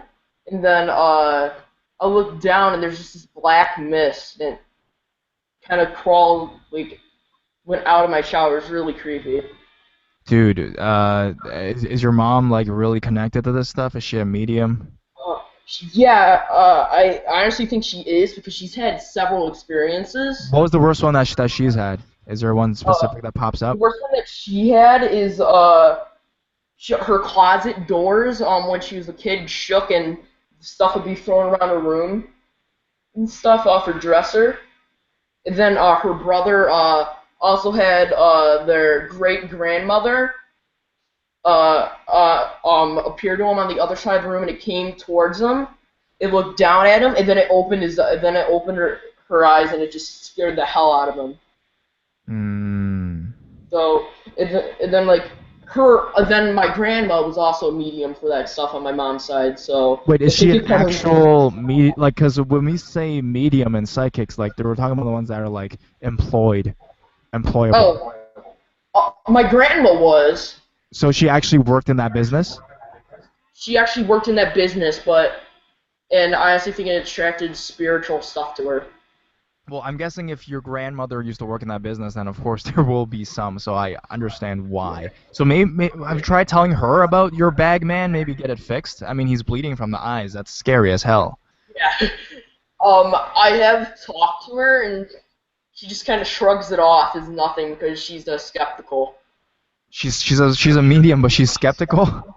and then I looked down, and there's just this black mist, and it kind of crawled, went out of my shower. It was really creepy. Dude, is your mom like really connected to this stuff? Is she a medium? Yeah, I honestly think she is because she's had several experiences. What was the worst one that she's had? Is there one specific that pops The up? worst one that she had is her closet doors. When she was a kid, shook and stuff would be thrown around her room and stuff off her dresser. And then her brother also had their great grandmother appear to him on the other side of the room, and it came towards him. It looked down at him, and then it opened her eyes, and it just scared the hell out of him. So, and then my grandma was also a medium for that stuff on my mom's side. So. Wait, is she an actual medium? Like, because when we say medium and psychics, like, we're talking about the ones that are like employable. My grandma was. So she actually worked in that business? She actually worked in that business, and I honestly think it attracted spiritual stuff to her. Well, I'm guessing if your grandmother used to work in that business, then of course there will be some, so I understand why. So maybe have you tried telling her about your Bagman, maybe get it fixed? I mean, he's bleeding from the eyes. That's scary as hell. Yeah. I have talked to her, and she just kind of shrugs it off as nothing because she's skeptical. She's a medium, but she's skeptical?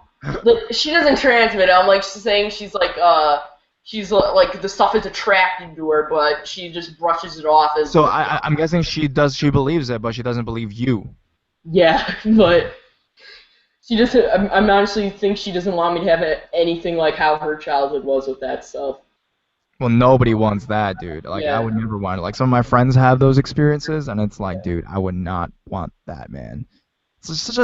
She doesn't transmit it. I'm like saying she's like the stuff is attracted to her, but she just brushes it off as. So I'm guessing she believes it, but she doesn't believe you. Yeah, but she doesn't. I'm honestly think she doesn't want me to have anything like how her childhood was with that stuff. Well, nobody wants that, dude. Like, Yeah. I would never want it. Like, some of my friends have those experiences, and it's like, dude, I would not want that, man.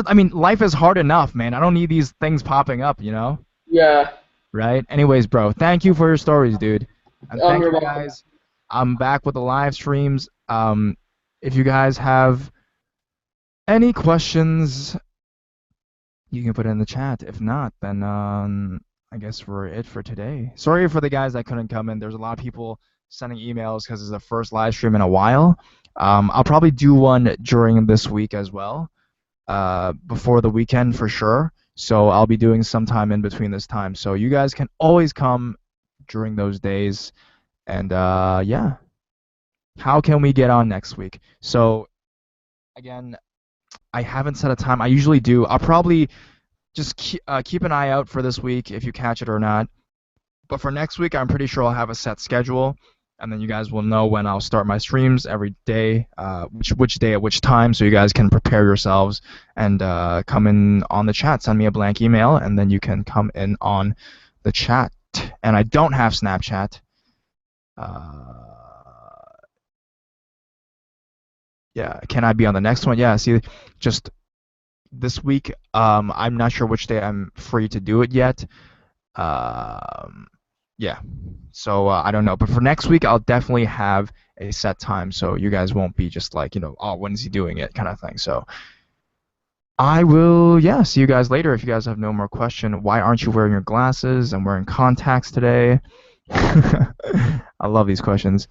I mean, life is hard enough, man. I don't need these things popping up, you know? Yeah. Right? Anyways, bro, thank you for your stories, dude. And thank You're you, welcome. guys. I'm back with the live streams. If you guys have any questions, you can put it in the chat. If not, then I guess we're it for today. Sorry for the guys that couldn't come in. There's a lot of people sending emails because it's the first live stream in a while. I'll probably do one during this week as well, before the weekend for sure. So I'll be doing some time in between this time. So you guys can always come during those days. And yeah. How can we get on next week? So again, I haven't set a time. I usually do. I'll probably just keep an eye out for this week if you catch it or not. But for next week, I'm pretty sure I'll have a set schedule. and then you guys will know when I'll start my streams every day, which day at which time, so you guys can prepare yourselves and come in on the chat. Send me a blank email, and then you can come in on the chat. And I don't have Snapchat. Yeah, can I be on the next one? Yeah, see, just this week, I'm not sure which day I'm free to do it yet. Yeah, so I don't know. But for next week, I'll definitely have a set time, so you guys won't be just like, oh, when is he doing it kind of thing. So I will, yeah, see you guys later. If you guys have no more question, why aren't you wearing your glasses? I'm wearing contacts today. I love these questions.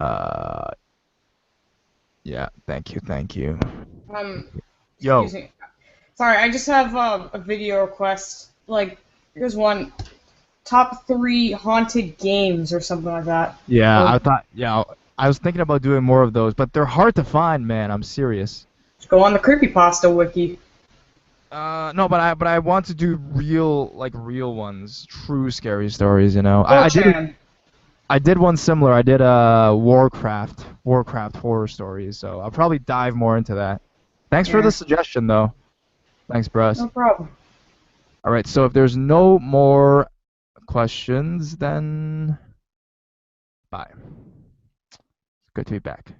Yeah, thank you. Yo. Excuse me. Sorry, I just have a video request. Like, here's one. Top 3 haunted games or something like that. Yeah, I was thinking about doing more of those, but they're hard to find, man. I'm serious. Just go on the creepypasta wiki. No, but I want to do real ones, true scary stories. I did one similar. I did Warcraft horror stories. So I'll probably dive more into that. Thanks for the suggestion, though. Thanks, Bruce. No problem. All right. So if there's no more questions, then bye. Good to be back.